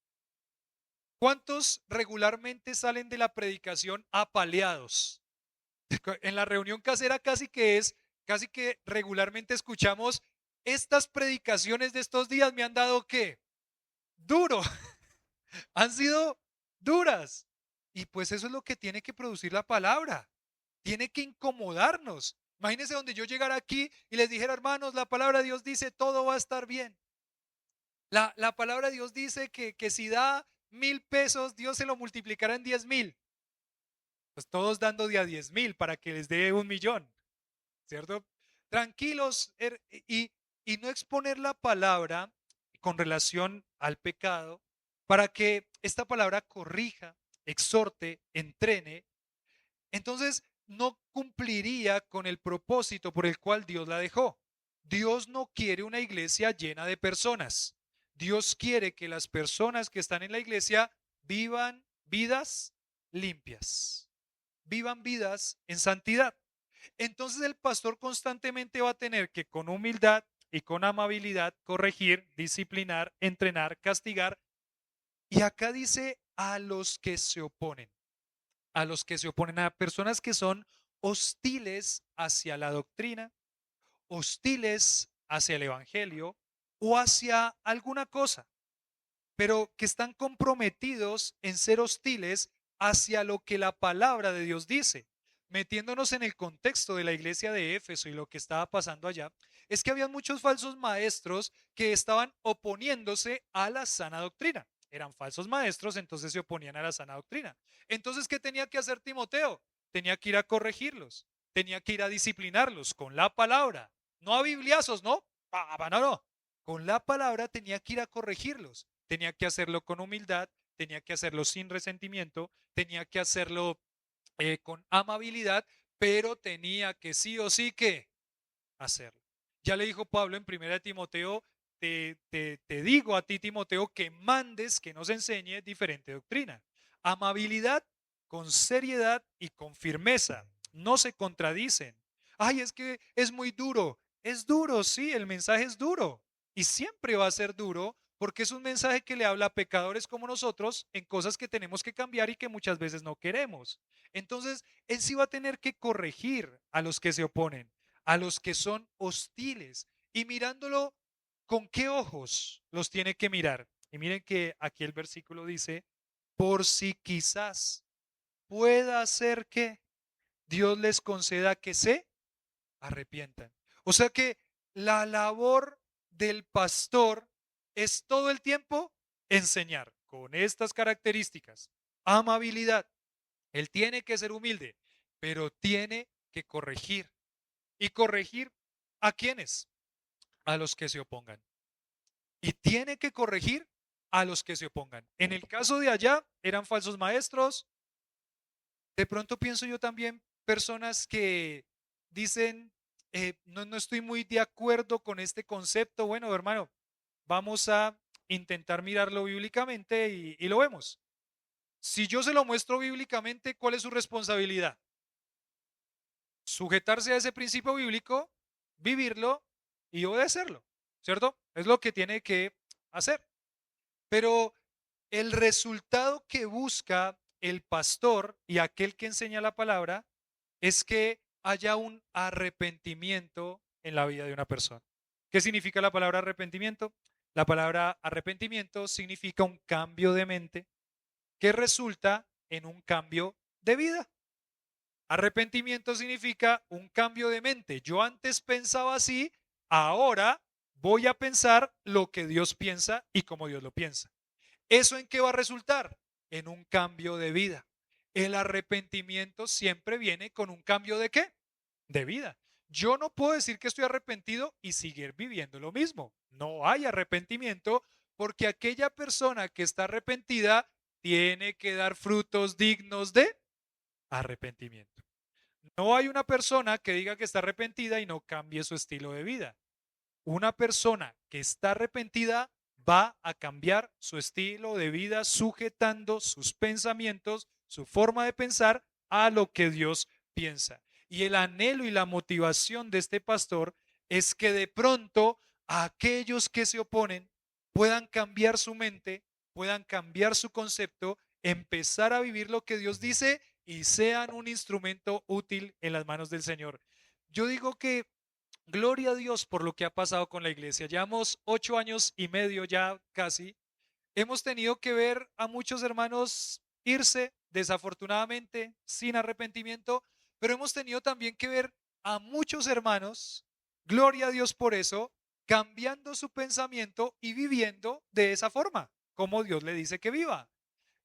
¿Cuántos regularmente salen de la predicación apaleados? En la reunión casera casi que regularmente escuchamos, estas predicaciones de estos días me han dado qué? Duro, han sido duras. Y pues eso es lo que tiene que producir la palabra. Tiene que incomodarnos. Imagínense donde yo llegara aquí y les dijera, hermanos, la palabra de Dios dice, todo va a estar bien. La palabra de Dios dice que si da 1,000 pesos, Dios se lo multiplicará en 10,000. Pues todos dando de a 10,000 para que les dé 1,000,000, ¿cierto? Tranquilos y no exponer la palabra con relación al pecado para que esta palabra corrija, exhorte, entrene. Entonces no cumpliría con el propósito por el cual Dios la dejó. Dios no quiere una iglesia llena de personas. Dios quiere que las personas que están en la iglesia vivan vidas limpias, vivan vidas en santidad. Entonces el pastor constantemente va a tener que con humildad y con amabilidad corregir, disciplinar, entrenar, castigar. Y acá dice a los que se oponen, a los que se oponen, a personas que son hostiles hacia la doctrina, hostiles hacia el evangelio o hacia alguna cosa, pero que están comprometidos en ser hostiles hacia lo que la palabra de Dios dice. Metiéndonos en el contexto de la iglesia de Éfeso y lo que estaba pasando allá, es que había muchos falsos maestros que estaban oponiéndose a la sana doctrina. Eran falsos maestros, entonces se oponían a la sana doctrina. Entonces, ¿qué tenía que hacer Timoteo? Tenía que ir a corregirlos, tenía que ir a disciplinarlos con la palabra, no a bibliazos, ¿no? No, no. Con la palabra tenía que ir a corregirlos, tenía que hacerlo con humildad, tenía que hacerlo sin resentimiento, tenía que hacerlo con amabilidad, pero tenía que sí o sí que hacerlo. Ya le dijo Pablo en 1 Timoteo, te digo a ti, Timoteo, que mandes, que nos enseñe diferente doctrina. Amabilidad con seriedad y con firmeza. No se contradicen. Ay, es que es muy duro. Es duro, sí, el mensaje es duro. Y siempre va a ser duro porque es un mensaje que le habla a pecadores como nosotros en cosas que tenemos que cambiar y que muchas veces no queremos. Entonces, él sí va a tener que corregir a los que se oponen, a los que son hostiles y mirándolo ¿con qué ojos los tiene que mirar? Y miren que aquí el versículo dice, por si quizás pueda ser que Dios les conceda que se arrepientan. O sea que la labor del pastor es todo el tiempo enseñar con estas características. Amabilidad. Él tiene que ser humilde, pero tiene que corregir. ¿Y corregir a quiénes? A los que se opongan. Y tiene que corregir a los que se opongan. En el caso de allá, eran falsos maestros. De pronto pienso yo también personas que dicen, no estoy muy de acuerdo con este concepto. Bueno, hermano, vamos a intentar mirarlo bíblicamente y lo vemos. Si yo se lo muestro bíblicamente, ¿cuál es su responsabilidad? Sujetarse a ese principio bíblico, vivirlo y obedecerlo, ¿cierto? Es lo que tiene que hacer. Pero el resultado que busca el pastor y aquel que enseña la palabra es que haya un arrepentimiento en la vida de una persona. ¿Qué significa la palabra arrepentimiento? La palabra arrepentimiento significa un cambio de mente que resulta en un cambio de vida. Arrepentimiento significa un cambio de mente. Yo antes pensaba así, ahora voy a pensar lo que Dios piensa y como Dios lo piensa. ¿Eso en qué va a resultar? En un cambio de vida. El arrepentimiento siempre viene con un cambio de qué? De vida. Yo no puedo decir que estoy arrepentido y seguir viviendo lo mismo. No hay arrepentimiento porque aquella persona que está arrepentida tiene que dar frutos dignos de arrepentimiento. No hay una persona que diga que está arrepentida y no cambie su estilo de vida. Una persona que está arrepentida va a cambiar su estilo de vida sujetando sus pensamientos, su forma de pensar a lo que Dios piensa. Y el anhelo y la motivación de este pastor es que de pronto aquellos que se oponen puedan cambiar su mente, puedan cambiar su concepto, empezar a vivir lo que Dios dice y sean un instrumento útil en las manos del Señor. Yo digo que gloria a Dios por lo que ha pasado con la iglesia. Llevamos 8 años y medio ya casi. Hemos tenido que ver a muchos hermanos irse, desafortunadamente, sin arrepentimiento, pero hemos tenido también que ver a muchos hermanos, gloria a Dios por eso, cambiando su pensamiento y viviendo de esa forma, como Dios le dice que viva.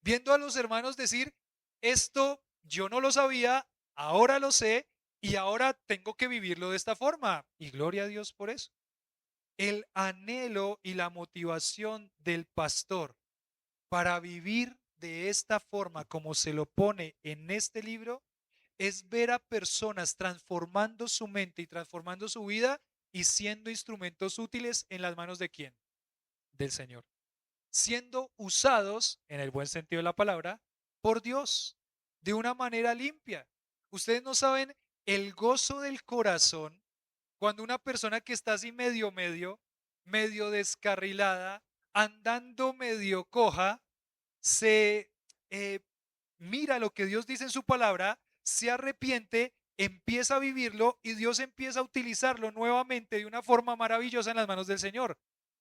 Viendo a los hermanos decir, esto yo no lo sabía, ahora lo sé y ahora tengo que vivirlo de esta forma. Y gloria a Dios por eso. El anhelo y la motivación del pastor para vivir de esta forma, como se lo pone en este libro, es ver a personas transformando su mente y transformando su vida y siendo instrumentos útiles en las manos de quién? Del Señor. Siendo usados, en el buen sentido de la palabra, por Dios, de una manera limpia. Ustedes no saben el gozo del corazón cuando una persona que está así medio descarrilada, andando medio coja, se eh, mira lo que Dios dice en su palabra, se arrepiente, empieza a vivirlo y Dios empieza a utilizarlo nuevamente de una forma maravillosa en las manos del Señor.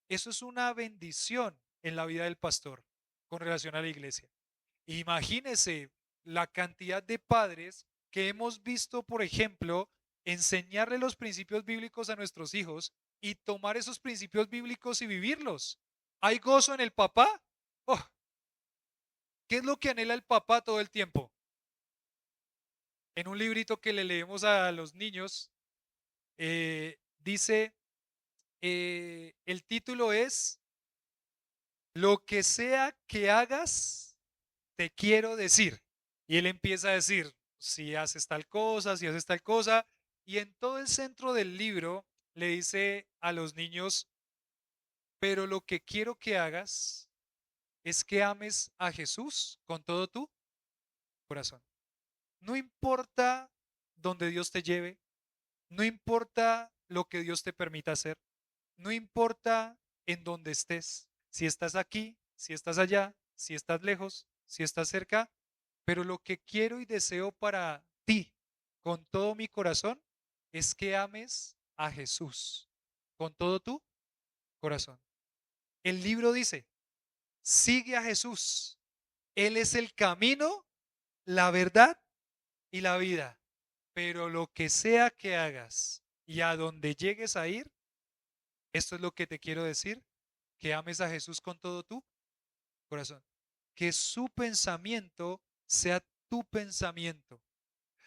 Eso es una bendición en la vida del pastor con relación a la iglesia. Imagínese la cantidad de padres que hemos visto, por ejemplo, enseñarle los principios bíblicos a nuestros hijos y tomar esos principios bíblicos y vivirlos. ¿Hay gozo en el papá? Oh, ¿qué es lo que anhela el papá todo el tiempo? En un librito que le leemos a los niños, dice, el título es, lo que sea que hagas, te quiero decir. Y él empieza a decir, si haces tal cosa, si haces tal cosa. Y en todo el centro del libro le dice a los niños, pero lo que quiero que hagas es que ames a Jesús con todo tu corazón. No importa donde Dios te lleve, no importa lo que Dios te permita hacer, no importa en dónde estés, si estás aquí, si estás allá, si estás lejos, si estás cerca, pero lo que quiero y deseo para ti con todo mi corazón es que ames a Jesús con todo tu corazón. El libro dice, sigue a Jesús. Él es el camino, la verdad y la vida. Pero lo que sea que hagas y a donde llegues a ir, esto es lo que te quiero decir, que ames a Jesús con todo tu corazón. Que su pensamiento sea tu pensamiento.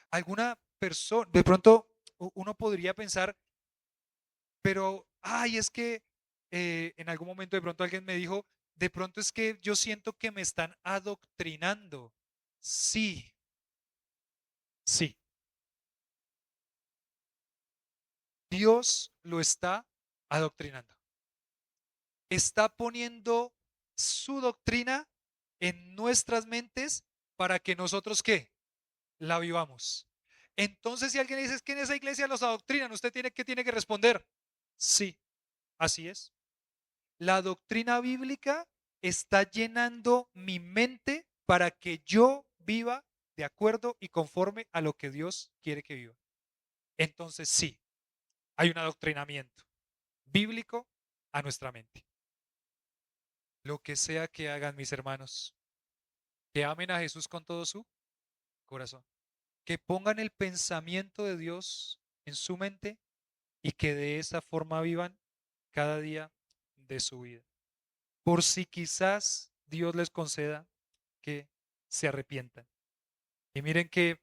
Alguna persona, de pronto uno podría pensar, pero, ay, es que en algún momento de pronto alguien me dijo, de pronto es que yo siento que me están adoctrinando. Sí, sí, Dios lo está adoctrinando. Está poniendo su doctrina en nuestras mentes para que nosotros, ¿qué? La vivamos. Entonces, si alguien dice es que en esa iglesia los adoctrinan, usted tiene que responder, sí, así es. La doctrina bíblica está llenando mi mente para que yo viva de acuerdo y conforme a lo que Dios quiere que viva. Entonces, sí, hay un adoctrinamiento bíblico a nuestra mente. Lo que sea que hagan mis hermanos, que amen a Jesús con todo su corazón, que pongan el pensamiento de Dios en su mente y que de esa forma vivan cada día de su vida. Por si quizás Dios les conceda que se arrepientan. Y miren que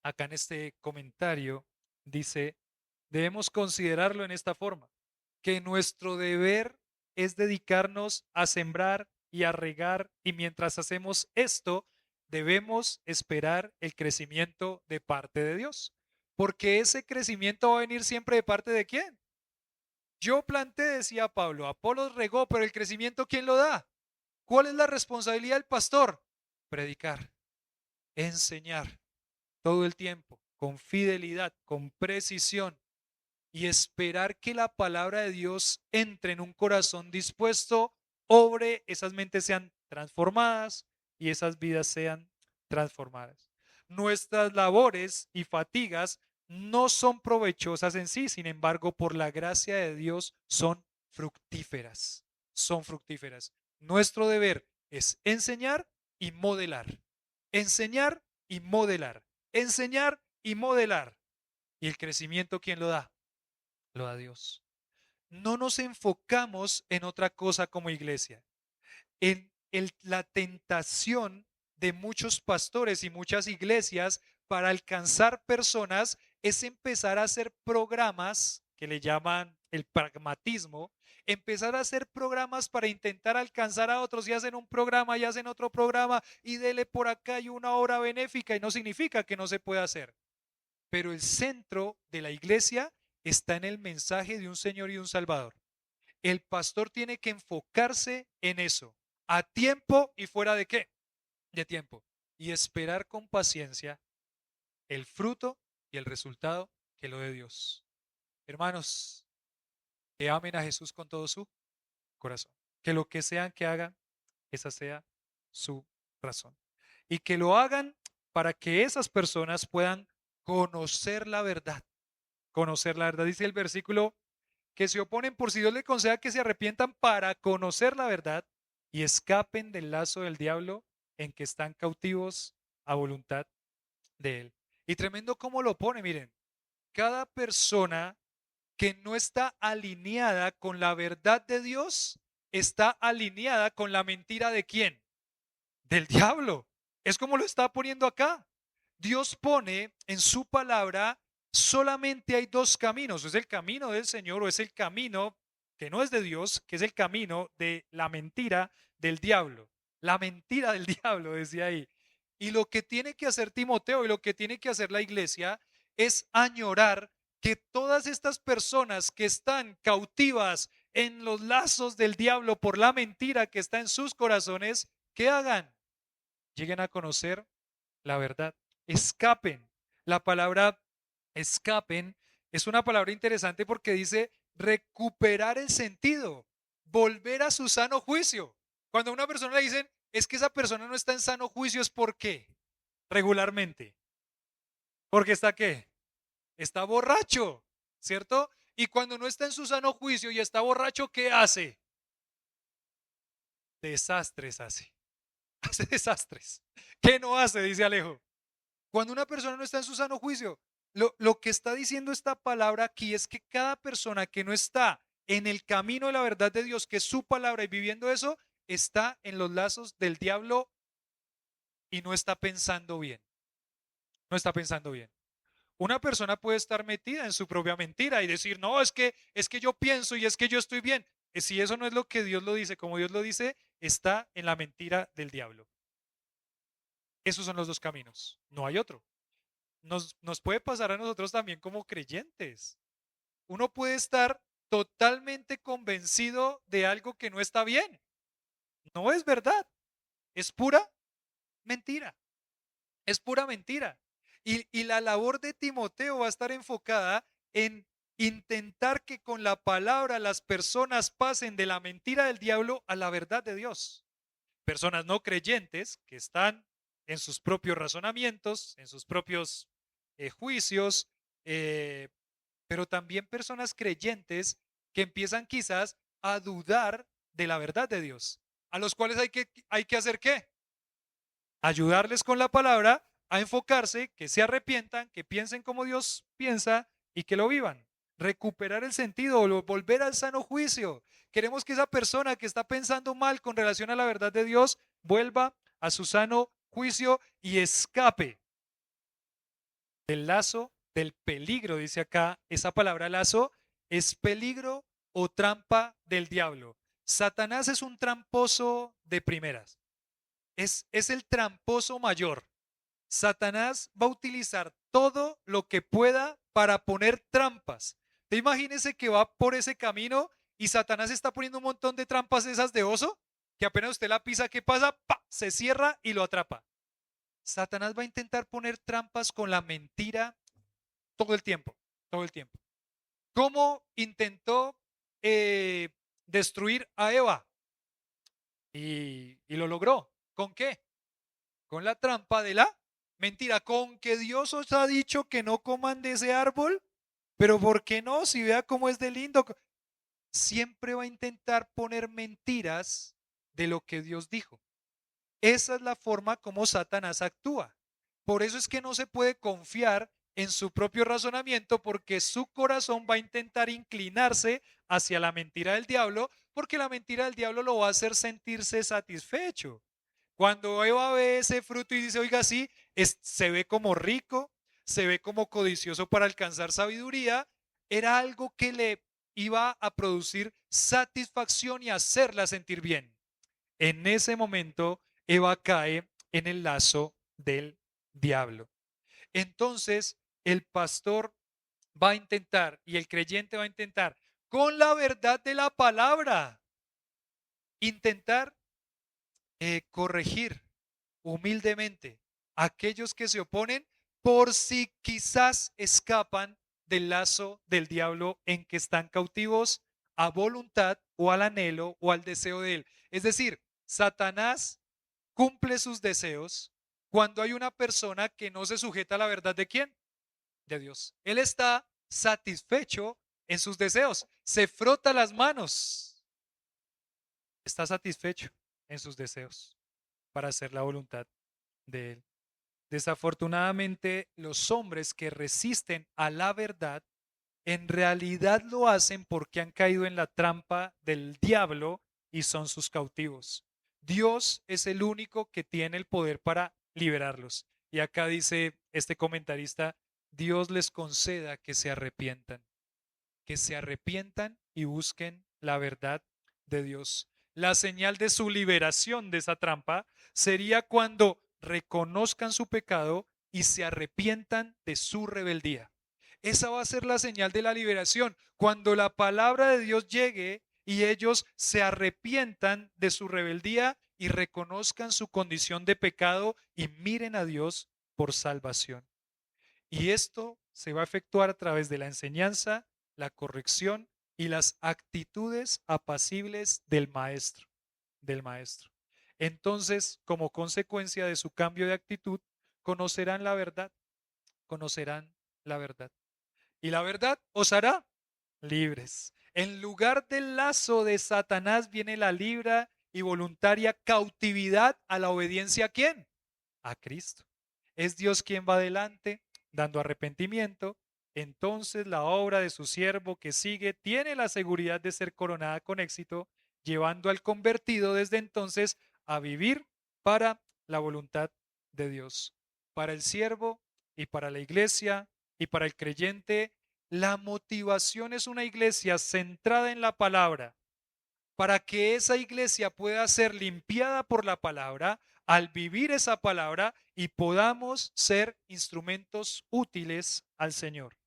acá en este comentario dice, debemos considerarlo en esta forma, que nuestro deber es dedicarnos a sembrar y a regar, y mientras hacemos esto, debemos esperar el crecimiento de parte de Dios. Porque ese crecimiento va a venir siempre de parte de quién. Yo planté, decía Pablo, Apolos regó, pero el crecimiento, ¿quién lo da? ¿Cuál es la responsabilidad del pastor? Predicar, enseñar todo el tiempo, con fidelidad, con precisión, y esperar que la palabra de Dios entre en un corazón dispuesto, obre, esas mentes sean transformadas y esas vidas sean transformadas. Nuestras labores y fatigas no son provechosas en sí, sin embargo, por la gracia de Dios son fructíferas, son fructíferas. Nuestro deber es enseñar y modelar, enseñar y modelar, enseñar y modelar. ¿Y el crecimiento quién lo da? Lo da Dios. No nos enfocamos en otra cosa como iglesia. La tentación de muchos pastores y muchas iglesias para alcanzar personas es empezar a hacer programas que le llaman el pragmatismo, empezar a hacer programas para intentar alcanzar a otros y hacen un programa y hacen otro programa y dele por acá y una obra benéfica y no significa que no se pueda hacer. Pero el centro de la iglesia está en el mensaje de un Señor y un Salvador. El pastor tiene que enfocarse en eso, a tiempo y fuera de qué, de tiempo, y esperar con paciencia el fruto y el resultado que lo dé Dios. Hermanos, que amen a Jesús con todo su corazón, que lo que sean que hagan, esa sea su razón. Y que lo hagan para que esas personas puedan conocer la verdad. Conocer la verdad, dice el versículo, que se oponen por si Dios le conceda que se arrepientan para conocer la verdad y escapen del lazo del diablo en que están cautivos a voluntad de él. Y tremendo cómo lo pone, miren, cada persona que no está alineada con la verdad de Dios está alineada con la mentira de quién? Del diablo. Es como lo está poniendo acá. Dios pone en su palabra solamente hay dos caminos. Es el camino del Señor o es el camino que no es de Dios, que es el camino de la mentira del diablo. La mentira del diablo, decía ahí. Y lo que tiene que hacer Timoteo y lo que tiene que hacer la iglesia es añorar que todas estas personas que están cautivas en los lazos del diablo por la mentira que está en sus corazones, ¿qué hagan? Lleguen a conocer la verdad. Escapen. La palabra escapen es una palabra interesante porque dice recuperar el sentido, volver a su sano juicio. Cuando a una persona le dicen, es que esa persona no está en sano juicio, ¿es por qué? Regularmente. ¿Porque está qué? Está borracho, ¿cierto? Y cuando no está en su sano juicio y está borracho, ¿qué hace? Desastres hace. Hace desastres. ¿Qué no hace? Dice Alejo. Cuando una persona no está en su sano juicio, lo que está diciendo esta palabra aquí es que cada persona que no está en el camino de la verdad de Dios, que es su palabra, y viviendo eso, está en los lazos del diablo y no está pensando bien. No está pensando bien. Una persona puede estar metida en su propia mentira y decir, no, es que yo pienso y es que yo estoy bien. Si eso no es lo que Dios lo dice, como Dios lo dice, está en la mentira del diablo. Esos son los dos caminos, no hay otro. Nos puede pasar a nosotros también como creyentes. Uno puede estar totalmente convencido de algo que no está bien. No es verdad, es pura mentira. Es pura mentira. Y la labor de Timoteo va a estar enfocada en intentar que con la palabra las personas pasen de la mentira del diablo a la verdad de Dios. Personas no creyentes que están en sus propios razonamientos, en sus propios juicios, eh, pero también personas creyentes que empiezan quizás a dudar de la verdad de Dios, a los cuales hay que hacer ¿qué? Ayudarles con la palabra a enfocarse, que se arrepientan, que piensen como Dios piensa y que lo vivan. Recuperar el sentido, volver al sano juicio. Queremos que esa persona que está pensando mal con relación a la verdad de Dios vuelva a su sano juicio y escape del lazo, del peligro, dice acá, esa palabra lazo es peligro o trampa del diablo. Satanás es un tramposo de primeras, es el tramposo mayor. Satanás va a utilizar todo lo que pueda para poner trampas. Te imagínese que va por ese camino y Satanás está poniendo un montón de trampas esas de oso, que apenas usted la pisa, ¿qué pasa? ¡Pa! Se cierra y lo atrapa. Satanás va a intentar poner trampas con la mentira todo el tiempo, todo el tiempo. ¿Cómo intentó eh, destruir a Eva? Y lo logró. ¿Con qué? Con la trampa de la mentira. Con que Dios os ha dicho que no coman de ese árbol, pero ¿por qué no? Si vea cómo es de lindo. Siempre va a intentar poner mentiras de lo que Dios dijo. Esa es la forma como Satanás actúa. Por eso es que no se puede confiar en su propio razonamiento porque su corazón va a intentar inclinarse hacia la mentira del diablo porque la mentira del diablo lo va a hacer sentirse satisfecho. Cuando Eva ve ese fruto y dice, oiga, sí, se ve como rico, se ve como codicioso para alcanzar sabiduría, era algo que le iba a producir satisfacción y hacerla sentir bien. En ese momento, Eva cae en el lazo del diablo. Entonces, el pastor va a intentar y el creyente va a intentar, con la verdad de la palabra, intentar corregir humildemente a aquellos que se oponen por si quizás escapan del lazo del diablo en que están cautivos a voluntad o al anhelo o al deseo de él. Es decir, Satanás cumple sus deseos cuando hay una persona que no se sujeta a la verdad de quién, de Dios. Él está satisfecho en sus deseos, se frota las manos, está satisfecho en sus deseos para hacer la voluntad de él. Desafortunadamente, los hombres que resisten a la verdad en realidad lo hacen porque han caído en la trampa del diablo y son sus cautivos. Dios es el único que tiene el poder para liberarlos. Y acá dice este comentarista, Dios les conceda que se arrepientan y busquen la verdad de Dios. La señal de su liberación de esa trampa sería cuando reconozcan su pecado y se arrepientan de su rebeldía. Esa va a ser la señal de la liberación. Cuando la palabra de Dios llegue y ellos se arrepientan de su rebeldía y reconozcan su condición de pecado y miren a Dios por salvación. Y esto se va a efectuar a través de la enseñanza, la corrección y las actitudes apacibles del maestro, del maestro. Entonces, como consecuencia de su cambio de actitud, conocerán la verdad, conocerán la verdad. Y la verdad os hará libres. En lugar del lazo de Satanás viene la libre y voluntaria cautividad a la obediencia ¿a quién? A Cristo. Es Dios quien va adelante, dando arrepentimiento. Entonces la obra de su siervo que sigue tiene la seguridad de ser coronada con éxito, llevando al convertido desde entonces a vivir para la voluntad de Dios. Para el siervo y para la iglesia y para el creyente, la motivación es una iglesia centrada en la palabra. Para que esa iglesia pueda ser limpiada por la palabra, al vivir esa palabra y podamos ser instrumentos útiles al Señor.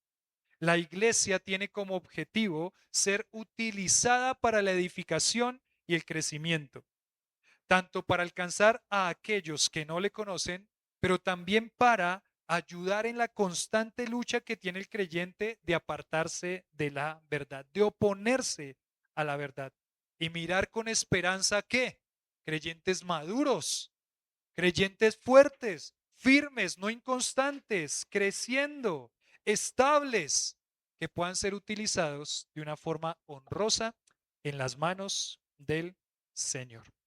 La iglesia tiene como objetivo ser utilizada para la edificación y el crecimiento, tanto para alcanzar a aquellos que no le conocen, pero también para ayudar en la constante lucha que tiene el creyente de apartarse de la verdad, de oponerse a la verdad y mirar con esperanza que creyentes maduros, creyentes fuertes, firmes, no inconstantes, creciendo, estables, que puedan ser utilizados de una forma honrosa en las manos del Señor.